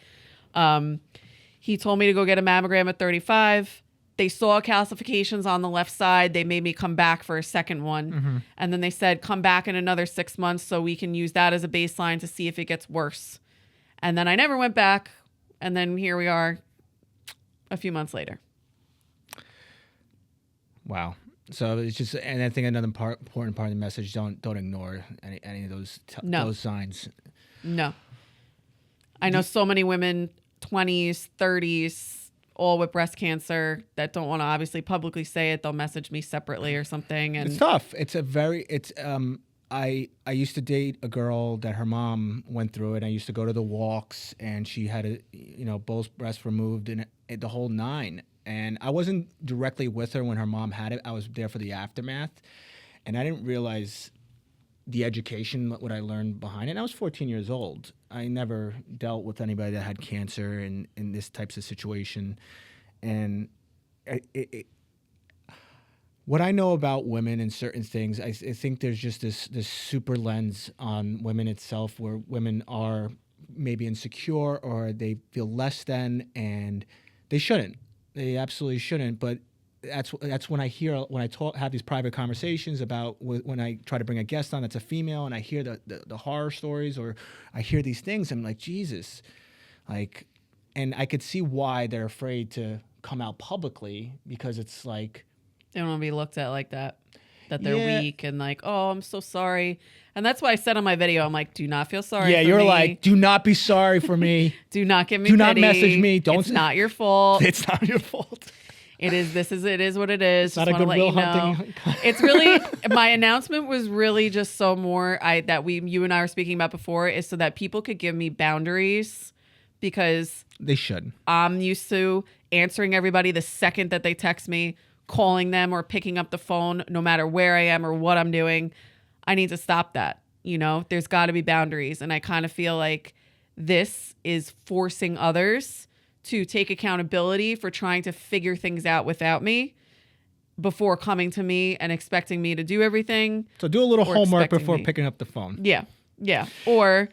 S2: He told me to go get a mammogram at 35. They saw calcifications on the left side. They made me come back for a second one. Mm-hmm. And then they said, come back in another 6 months so we can use that as a baseline to see if it gets worse. And then I never went back. And then here we are a few months later.
S1: Wow. So it's just, and I think another important part of the message: don't ignore any of those those signs.
S2: No, I know so many women, 20s, 30s, all with breast cancer that don't want to obviously publicly say it. They'll message me separately or something, and
S1: it's tough. I used to date a girl that her mom went through it. I used to go to the walks, and she had both breasts removed and the whole nine. And I wasn't directly with her when her mom had it. I was there for the aftermath. And I didn't realize the education, what I learned behind it. And I was 14 years old. I never dealt with anybody that had cancer in this types of situation. And what I know about women and certain things, I think there's just this super lens on women itself where women are maybe insecure or they feel less than, and they shouldn't. They absolutely shouldn't, but that's when I have these private conversations about when I try to bring a guest on that's a female, and I hear the horror stories or I hear these things. I'm like, Jesus, like, and I could see why they're afraid to come out publicly because it's like
S2: they don't want to be looked at like that they're weak and like, oh, I'm so sorry. And that's why I said on my video, I'm like, do not feel sorry for me.
S1: You're like, do not be sorry for me.
S2: Do not give me
S1: pity.
S2: Not
S1: message me.
S2: It's not your fault.
S1: It's not your fault.
S2: It is what it is.
S1: It's not a Goodwill Hunting.
S2: It's really, my announcement was really just so more you and I were speaking about before is so that people could give me boundaries because
S1: they should. I'm
S2: used to answering everybody the second that they text me, calling them or picking up the phone, no matter where I am or what I'm doing. I need to stop that. There's got to be boundaries. And I kind of feel like this is forcing others to take accountability for trying to figure things out without me before coming to me and expecting me to do everything.
S1: So do a little homework before picking up the phone.
S2: Yeah. Yeah. Or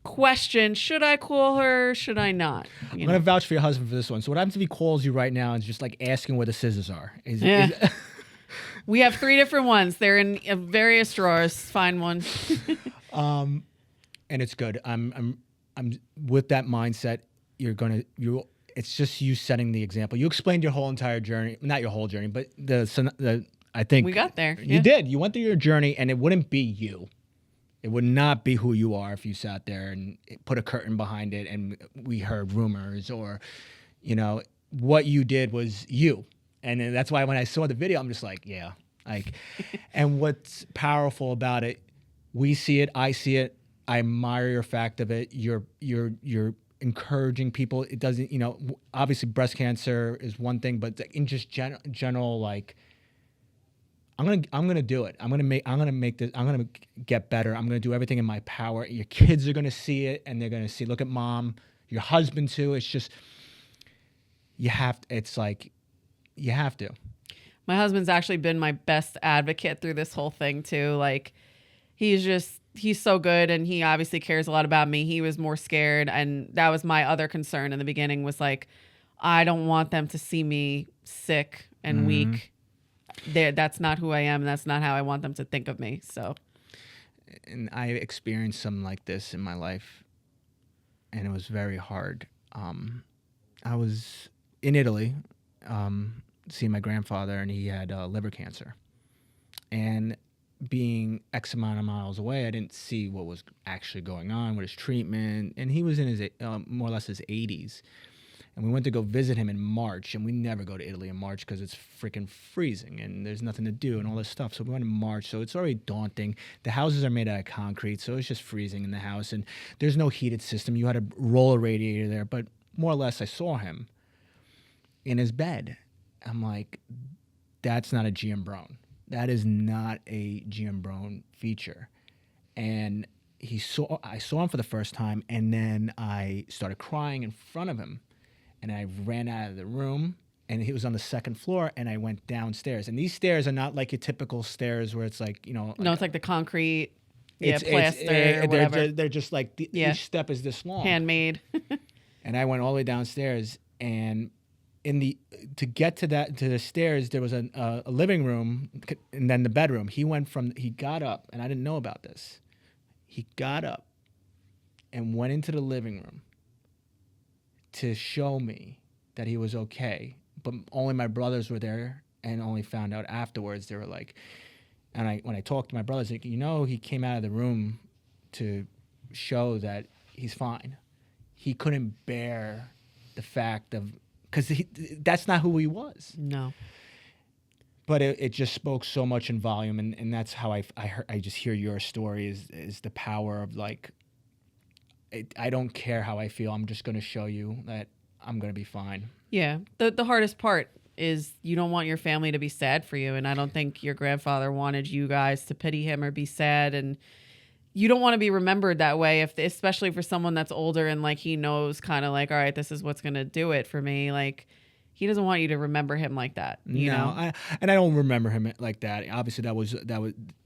S2: question, should I call her? Should I not?
S1: I'm going to vouch for your husband for this one. So what happens if he calls you right now and is just like asking where the scissors are?
S2: We have 3 different ones. They're in various drawers. Find one.
S1: And it's good. I'm with that mindset. It's just you setting the example. You explained your whole entire journey, not your whole journey, but I think
S2: We got there.
S1: You did. You went through your journey, and it wouldn't be you. It would not be who you are if you sat there and put a curtain behind it and we heard rumors or, what you did was you. And then that's why when I saw the video, I'm just like, yeah. And what's powerful about it, we see it, I see it, I admire your fact of it. You're encouraging people. It doesn't, obviously breast cancer is one thing, but in just general, like, I'm gonna do it. I'm gonna make this. I'm gonna get better. I'm gonna do everything in my power. Your kids are gonna see it, and they're gonna see. Look at mom, your husband too. It's just you have. It's like you have to.
S2: My husband's actually been my best advocate through this whole thing too. Like he's so good, and he obviously cares a lot about me. He was more scared, and that was my other concern in the beginning. Was like, I don't want them to see me sick and weak. That's not who I am. That's not how I want them to think of me. So,
S1: and I experienced something like this in my life, and it was very hard. I was in Italy, seeing my grandfather, and he had liver cancer. And being X amount of miles away, I didn't see what was actually going on with his treatment. And he was in his more or less his 80s. And we went to go visit him in March, and we never go to Italy in March because it's freaking freezing and there's nothing to do and all this stuff. So we went in March, so it's already daunting. The houses are made out of concrete, so it's just freezing in the house, and there's no heated system. You had to roll a radiator there, but more or less I saw him in his bed. I'm like, that's not a GM Brown. That is not a GM Brown feature. And I saw him for the first time, and then I started crying in front of him. And I ran out of the room, and he was on the second floor, and I went downstairs. And these stairs are not like your typical stairs where it's like,
S2: No, it's like the concrete, plaster, or whatever.
S1: They're just like, each step is this long.
S2: Handmade.
S1: And I went all the way downstairs, and to get to the stairs, there was a living room, and then the bedroom. He got up, and I didn't know about this. He got up and went into the living room to show me that he was okay, but only my brothers were there, and only found out afterwards. They were like, and when I talked to my brothers, like, he came out of the room to show that he's fine. He couldn't bear the fact of, because that's not who he was.
S2: No.
S1: But it just spoke so much in volume, and that's how I just hear your story is the power of like, I don't care how I feel. I'm just going to show you that I'm going to be fine.
S2: Yeah. The hardest part is you don't want your family to be sad for you. And I don't think your grandfather wanted you guys to pity him or be sad. And you don't want to be remembered that way, especially for someone that's older and like he knows kind of like, all right, this is what's going to do it for me. Like he doesn't want you to remember him like that. You know?
S1: I don't remember him like that. Obviously, that was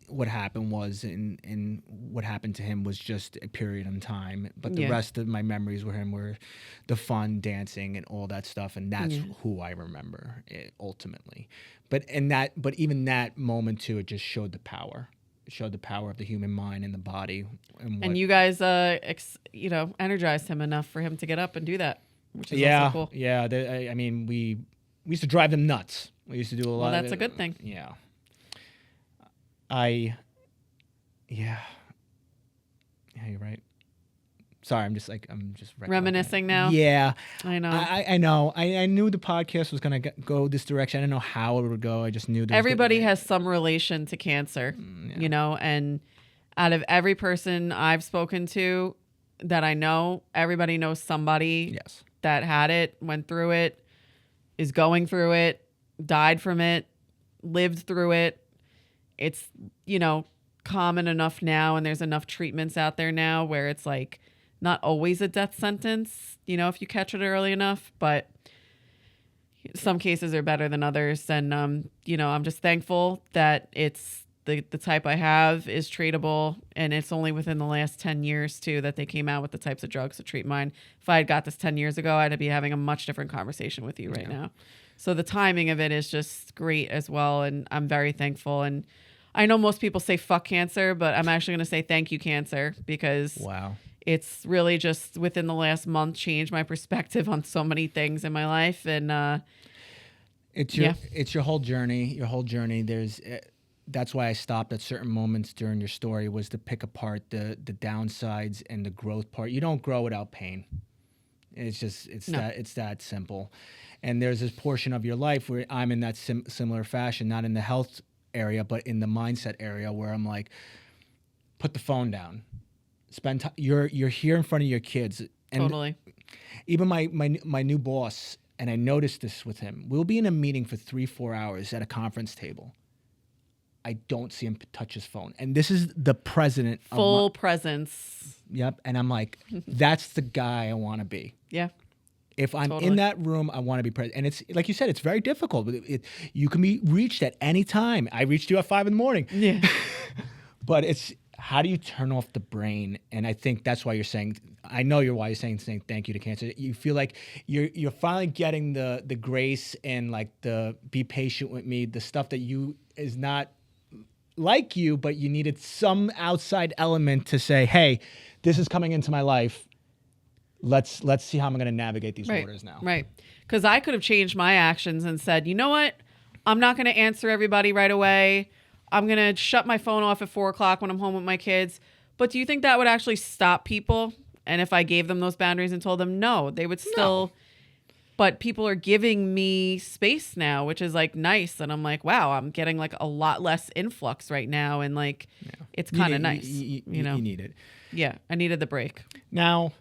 S1: what happened was, and what happened to him was just a period in time. But the rest of my memories with him were the fun, dancing, and all that stuff, and that's who I remember ultimately. But even that moment too, it just showed the power. It showed the power of the human mind and the body. And
S2: you guys, energized him enough for him to get up and do that, which is also cool.
S1: Yeah. I mean, we used to drive them nuts. We used to do a lot.
S2: Well, that's a good thing.
S1: Yeah. Yeah, you're right. Sorry, I'm just
S2: reminiscing now.
S1: Yeah,
S2: I know.
S1: I know. I knew the podcast was gonna go this direction. I didn't know how it would go. I just knew
S2: everybody has some relation to cancer, and out of every person I've spoken to that I know, everybody knows somebody that had it, went through it, is going through it, died from it, lived through it. It's, common enough now, and there's enough treatments out there now where it's like not always a death sentence, if you catch it early enough, but some cases are better than others. And, I'm just thankful that it's the type I have is treatable, and it's only within the last 10 years too that they came out with the types of drugs to treat mine. If I had got this 10 years ago, I'd be having a much different conversation with you right now. So the timing of it is just great as well, and I'm very thankful. And I know most people say fuck cancer, but I'm actually going to say thank you, cancer, because
S1: Wow.
S2: it's really just within the last month changed my perspective on so many things in my life. And
S1: It's your whole journey. Your whole journey. That's why I stopped at certain moments during your story, was to pick apart the downsides and the growth part. You don't grow without pain. It's that simple. And there's this portion of your life where I'm in that similar fashion, not in the health area, but in the mindset area, where I'm like, put the phone down. Spend time. You're here in front of your kids. And
S2: totally.
S1: Even my new boss, and I noticed this with him, we'll be in a meeting for 3-4 hours at a conference table. I don't see him touch his phone. And this is the president.
S2: Full presence.
S1: Yep. And I'm like, that's the guy I want to be.
S2: Yeah.
S1: If I'm in that room, I want to be present. And it's like you said, it's very difficult. You can be reached at any time. I reached you at 5 a.m.
S2: Yeah.
S1: But it's, how do you turn off the brain? And I think that's why you're saying, I know why you're saying thank you to cancer. You feel like you're finally getting the grace and like the be patient with me, the stuff that you is not like you, but you needed some outside element to say, hey, this is coming into my life. Let's see how I'm going to navigate these waters now.
S2: Right. Because I could have changed my actions and said, you know what? I'm not going to answer everybody right away. I'm going to shut my phone off at 4 o'clock when I'm home with my kids. But do you think that would actually stop people? And if I gave them those boundaries and told them no, they would still. No. But people are giving me space now, which is like nice. And I'm like, wow, I'm getting like a lot less influx right now. And like, it's kind of nice. You know,
S1: you need it.
S2: Yeah. I needed the break.
S1: Now,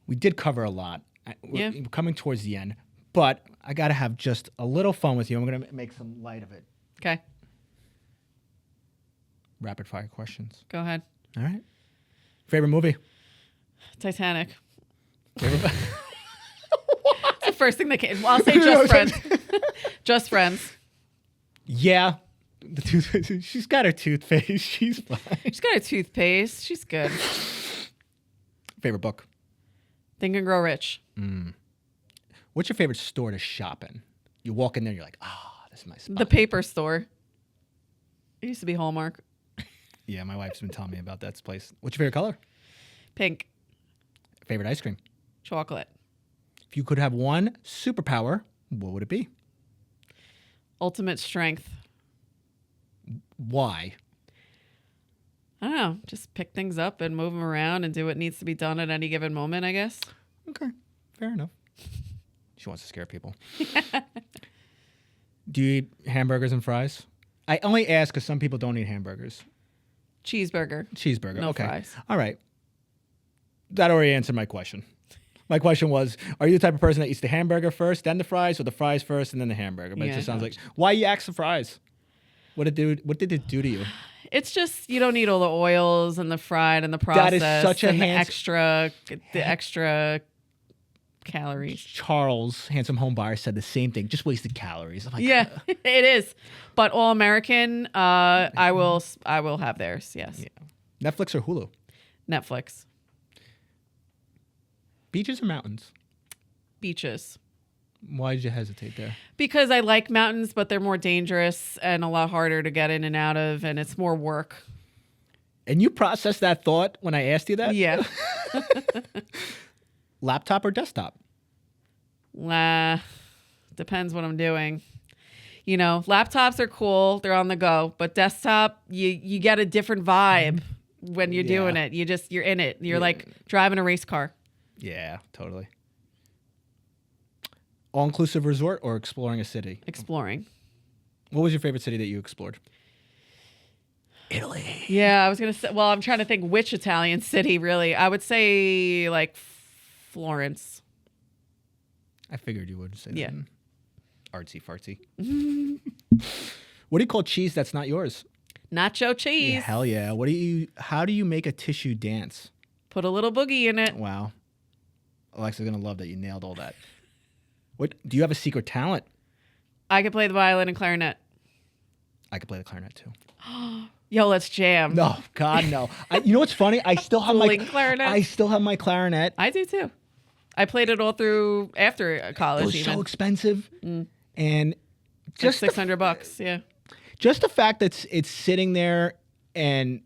S1: we did cover a lot. We're coming towards the end, but I got to have just a little fun with you. I'm going to make some light of it.
S2: Okay.
S1: Rapid fire questions.
S2: Go ahead.
S1: All right. Favorite movie?
S2: Titanic. It's the first thing that came. Well, I'll say Just Friends. Just Friends.
S1: Yeah. The toothpaste. She's got her toothpaste. She's fine.
S2: She's got her toothpaste. She's good.
S1: Favorite book?
S2: Think and Grow Rich.
S1: What's your favorite store to shop in? You walk in there, you're like, this is my spot.
S2: The paper store. It used to be Hallmark.
S1: Yeah, my wife's been telling me about that place. What's your favorite color?
S2: Pink.
S1: Favorite ice cream?
S2: Chocolate.
S1: If you could have one superpower, what would it be?
S2: Ultimate strength.
S1: Why?
S2: I don't know. Just pick things up and move them around and do what needs to be done at any given moment, I guess.
S1: Okay. Fair enough. She wants to scare people. Do you eat hamburgers and fries? I only ask because some people don't eat hamburgers.
S2: Cheeseburger.
S1: No okay.
S2: Fries.
S1: All right. That already answered my question. My question was, are you the type of person that eats the hamburger first, then the fries, or the fries first and then the hamburger? But it just sounds like, why you ask the fries? What did it do to you?
S2: It's just, you don't need all the oils and the fried and the process.
S1: That is such a
S2: the extra calories.
S1: Charles, handsome home buyer, said the same thing. Just wasted calories. I'm like,
S2: yeah, it is. But all American, I will have theirs. Yes.
S1: Yeah. Netflix or Hulu?
S2: Netflix.
S1: Beaches or mountains?
S2: Beaches.
S1: Why did you hesitate there?
S2: Because I like mountains, but they're more dangerous and a lot harder to get in and out of, and it's more work.
S1: And you processed that thought when I asked you that?
S2: Yeah.
S1: Laptop or desktop?
S2: Depends what I'm doing. You know, laptops are cool. They're on the go. But desktop, you get a different vibe when you're doing it. You're in it. You're like driving a race car.
S1: Yeah, totally. All-inclusive resort or exploring a city?
S2: Exploring.
S1: What was your favorite city that you explored? Italy.
S2: Yeah, I was going to say, well, I'm trying to think which Italian city, really. I would say, like, Florence.
S1: I figured you would say that.
S2: Yeah.
S1: Artsy fartsy. What do you call cheese that's not yours?
S2: Nacho cheese.
S1: Yeah, hell yeah. How do you make a tissue dance?
S2: Put a little boogie in it.
S1: Wow. Alexa's going to love that you nailed all that. What do you have a secret talent?
S2: I could play the violin and clarinet.
S1: I could play the clarinet too.
S2: Yo, let's jam.
S1: No, God, no. You know what's funny? I still have
S2: Clarinet.
S1: I still have my clarinet.
S2: I do too. I played it all through after college.
S1: It was
S2: even.
S1: so expensive, and
S2: Just
S1: just
S2: $600. Yeah.
S1: just the fact that it's sitting there, and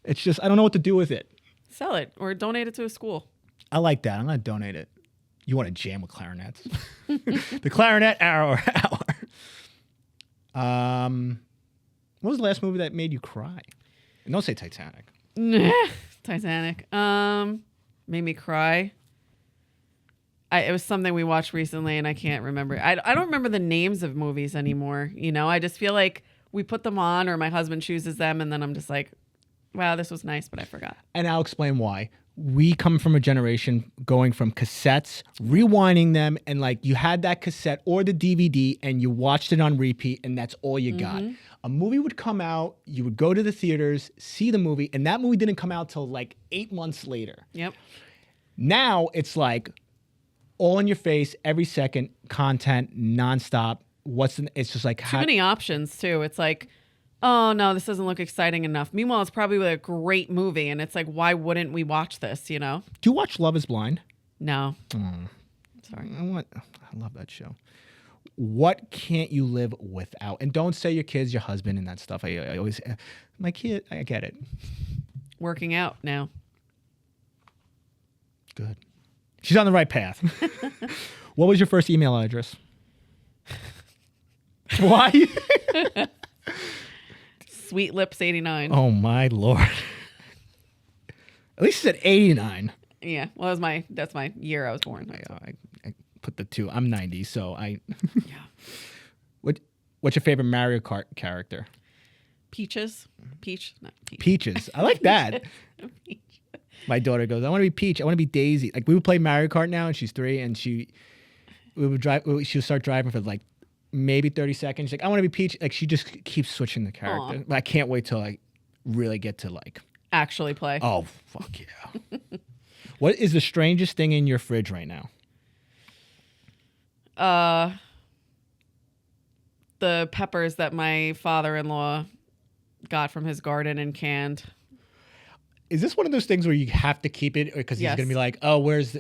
S1: it's just I don't know what to do with it.
S2: Sell it or donate it to a school.
S1: I like that. I'm gonna donate it. You want to jam with clarinets? The clarinet hour. What was the last movie that made you cry? And don't say Titanic.
S2: Titanic. Made me cry. It was something we watched recently, and I can't remember. I don't remember the names of movies anymore. You know, I just feel like we put them on, or my husband chooses them, and then I'm just like, wow, this was nice, but I forgot.
S1: And I'll explain why. We come from a generation going from cassettes, rewinding them, and like you had that cassette or the DVD and you watched it on repeat, and that's all you got. A movie would come out, you would go to the theaters, see the movie, and that movie didn't come out till like 8 months later.
S2: Yep.
S1: Now it's like all in your face, every second, content, nonstop. It's just like
S2: Too many options too. It's like, oh no, this doesn't look exciting enough. Meanwhile, it's probably a great movie, and it's like, why wouldn't we watch this? You know?
S1: Do you watch Love Is Blind?
S2: No. Sorry.
S1: I love that show. What can't you live without? And don't say your kids, your husband, and that stuff. I always, my kid, I get it.
S2: Working out now.
S1: Good. She's on the right path. What was your first email address? Why?
S2: Sweet Lips 89.
S1: Oh my Lord. At least it said 89.
S2: Yeah. Well, that's my year I was born.
S1: I put the 2. I'm 90, so I.
S2: Yeah.
S1: What's your favorite Mario Kart character?
S2: Peaches. Peach. Not Peach.
S1: Peaches. I like that.
S2: Peach.
S1: My daughter goes, I want to be Peach. I want to be Daisy. Like we would play Mario Kart now, and she's 3, and she would start driving for like maybe 30 seconds. She's like, I want to be Peach. Like she just keeps switching the character. But I can't wait till I really get to like
S2: Actually play.
S1: Oh fuck yeah. What is the strangest thing in your fridge right now?
S2: The peppers that my father-in-law got from his garden and canned.
S1: Is this one of those things where you have to keep it because he's gonna be like, oh, where's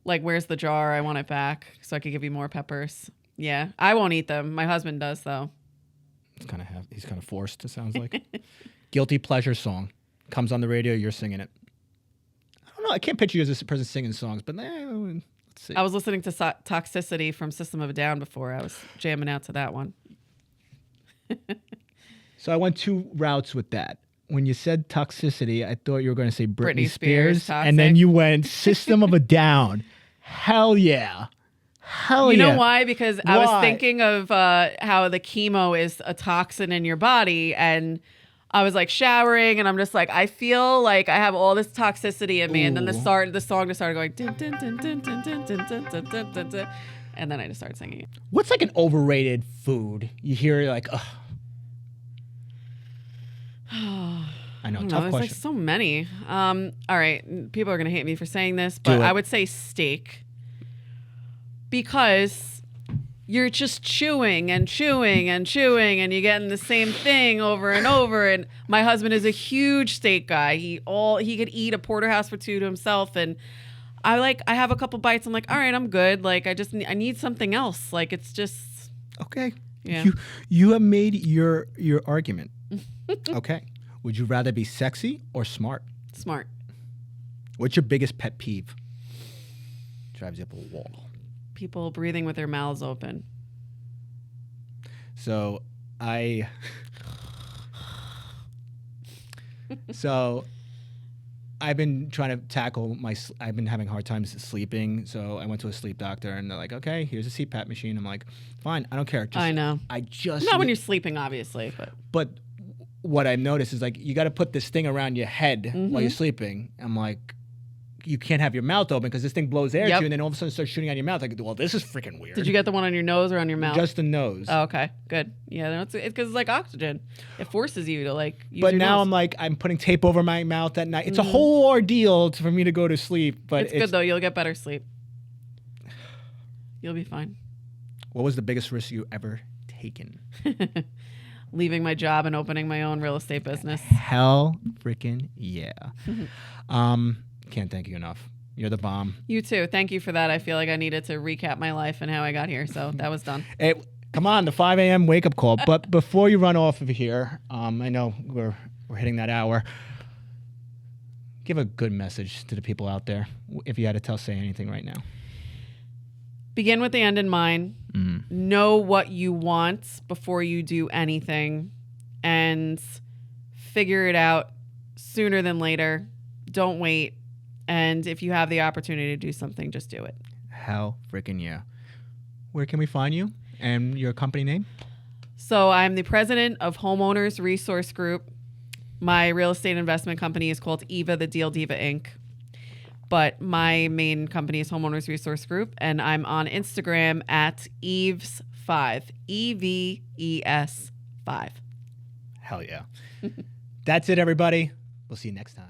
S2: where's the jar? I want it back so I could give you more peppers. Yeah, I won't eat them. My husband does though.
S1: He's kind of forced. It sounds like. Guilty pleasure song comes on the radio. You're singing it. I don't know. I can't picture you as a person singing songs, but let's see.
S2: I was listening to Toxicity from System of a Down before. I was jamming out to that one.
S1: So I went 2 routes with that. When you said Toxicity, I thought you were going to say Britney Spears, and then you went System of a Down. Hell yeah. Hell
S2: yeah. You
S1: yeah.
S2: know why? Because I was thinking of how the chemo is a toxin in your body, and I was like showering, and I'm just like, I feel like I have all this toxicity in me. And then the song just started going, dun, dun, dun, dun, dun, dun, dun, dun, dun, dun, dun, dun, and then I just started singing it.
S1: What's like an overrated food? You hear it like, ugh. I know, tough
S2: there's
S1: question.
S2: like so many. All right, people are gonna hate me for saying this, but I would say steak, because you're just chewing and chewing and chewing, and you're getting the same thing over and over. And my husband is a huge steak guy. He could eat a porterhouse for 2 to himself, and I have a couple bites. I'm like, all right, I'm good. Like I need something else. Like it's just
S1: okay.
S2: Yeah.
S1: You have made your argument. Okay. Would you rather be sexy or smart?
S2: Smart.
S1: What's your biggest pet peeve? Drives you up a wall.
S2: People breathing with their mouths open.
S1: So I've been trying to tackle I've been having hard times sleeping. So I went to a sleep doctor, and they're like, okay, here's a CPAP machine. I'm like, fine, I don't care.
S2: I know. Not when you're sleeping, obviously, but
S1: what I noticed is like you got to put this thing around your head while you're sleeping. I'm like, you can't have your mouth open because this thing blows air to you, and then all of a sudden it starts shooting out your mouth. Like, well, this is freaking weird.
S2: Did you get the one on your nose or on your mouth?
S1: Just the nose.
S2: Oh, okay, good. Yeah, it's because it's like oxygen. It forces you to like use
S1: But
S2: your
S1: now
S2: nose.
S1: I'm like, I'm putting tape over my mouth at night. It's a whole ordeal for me to go to sleep. But
S2: it's good though. You'll get better sleep. You'll be fine.
S1: What was the biggest risk you ever taken.
S2: Leaving my job and opening my own real estate business.
S1: Hell freaking yeah. Can't thank you enough. You're the bomb.
S2: You too. Thank you for that. I feel like I needed to recap my life and how I got here. So that was done.
S1: Hey, come on, the 5 a.m. wake up call. But before you run off of here, I know we're hitting that hour. Give a good message to the people out there. If you had to say anything right now.
S2: Begin with the end in mind. Know what you want before you do anything, and figure it out sooner than later. Don't wait. And if you have the opportunity to do something, just do it.
S1: Hell freaking yeah. Where can we find you and your company name?
S2: So I'm the president of Homeowners Resource Group. My real estate investment company is called Eva the Deal Diva Inc. But my main company is Homeowners Resource Group, and I'm on Instagram at Eves5, EVES5.
S1: Hell yeah. That's it, everybody. We'll see you next time.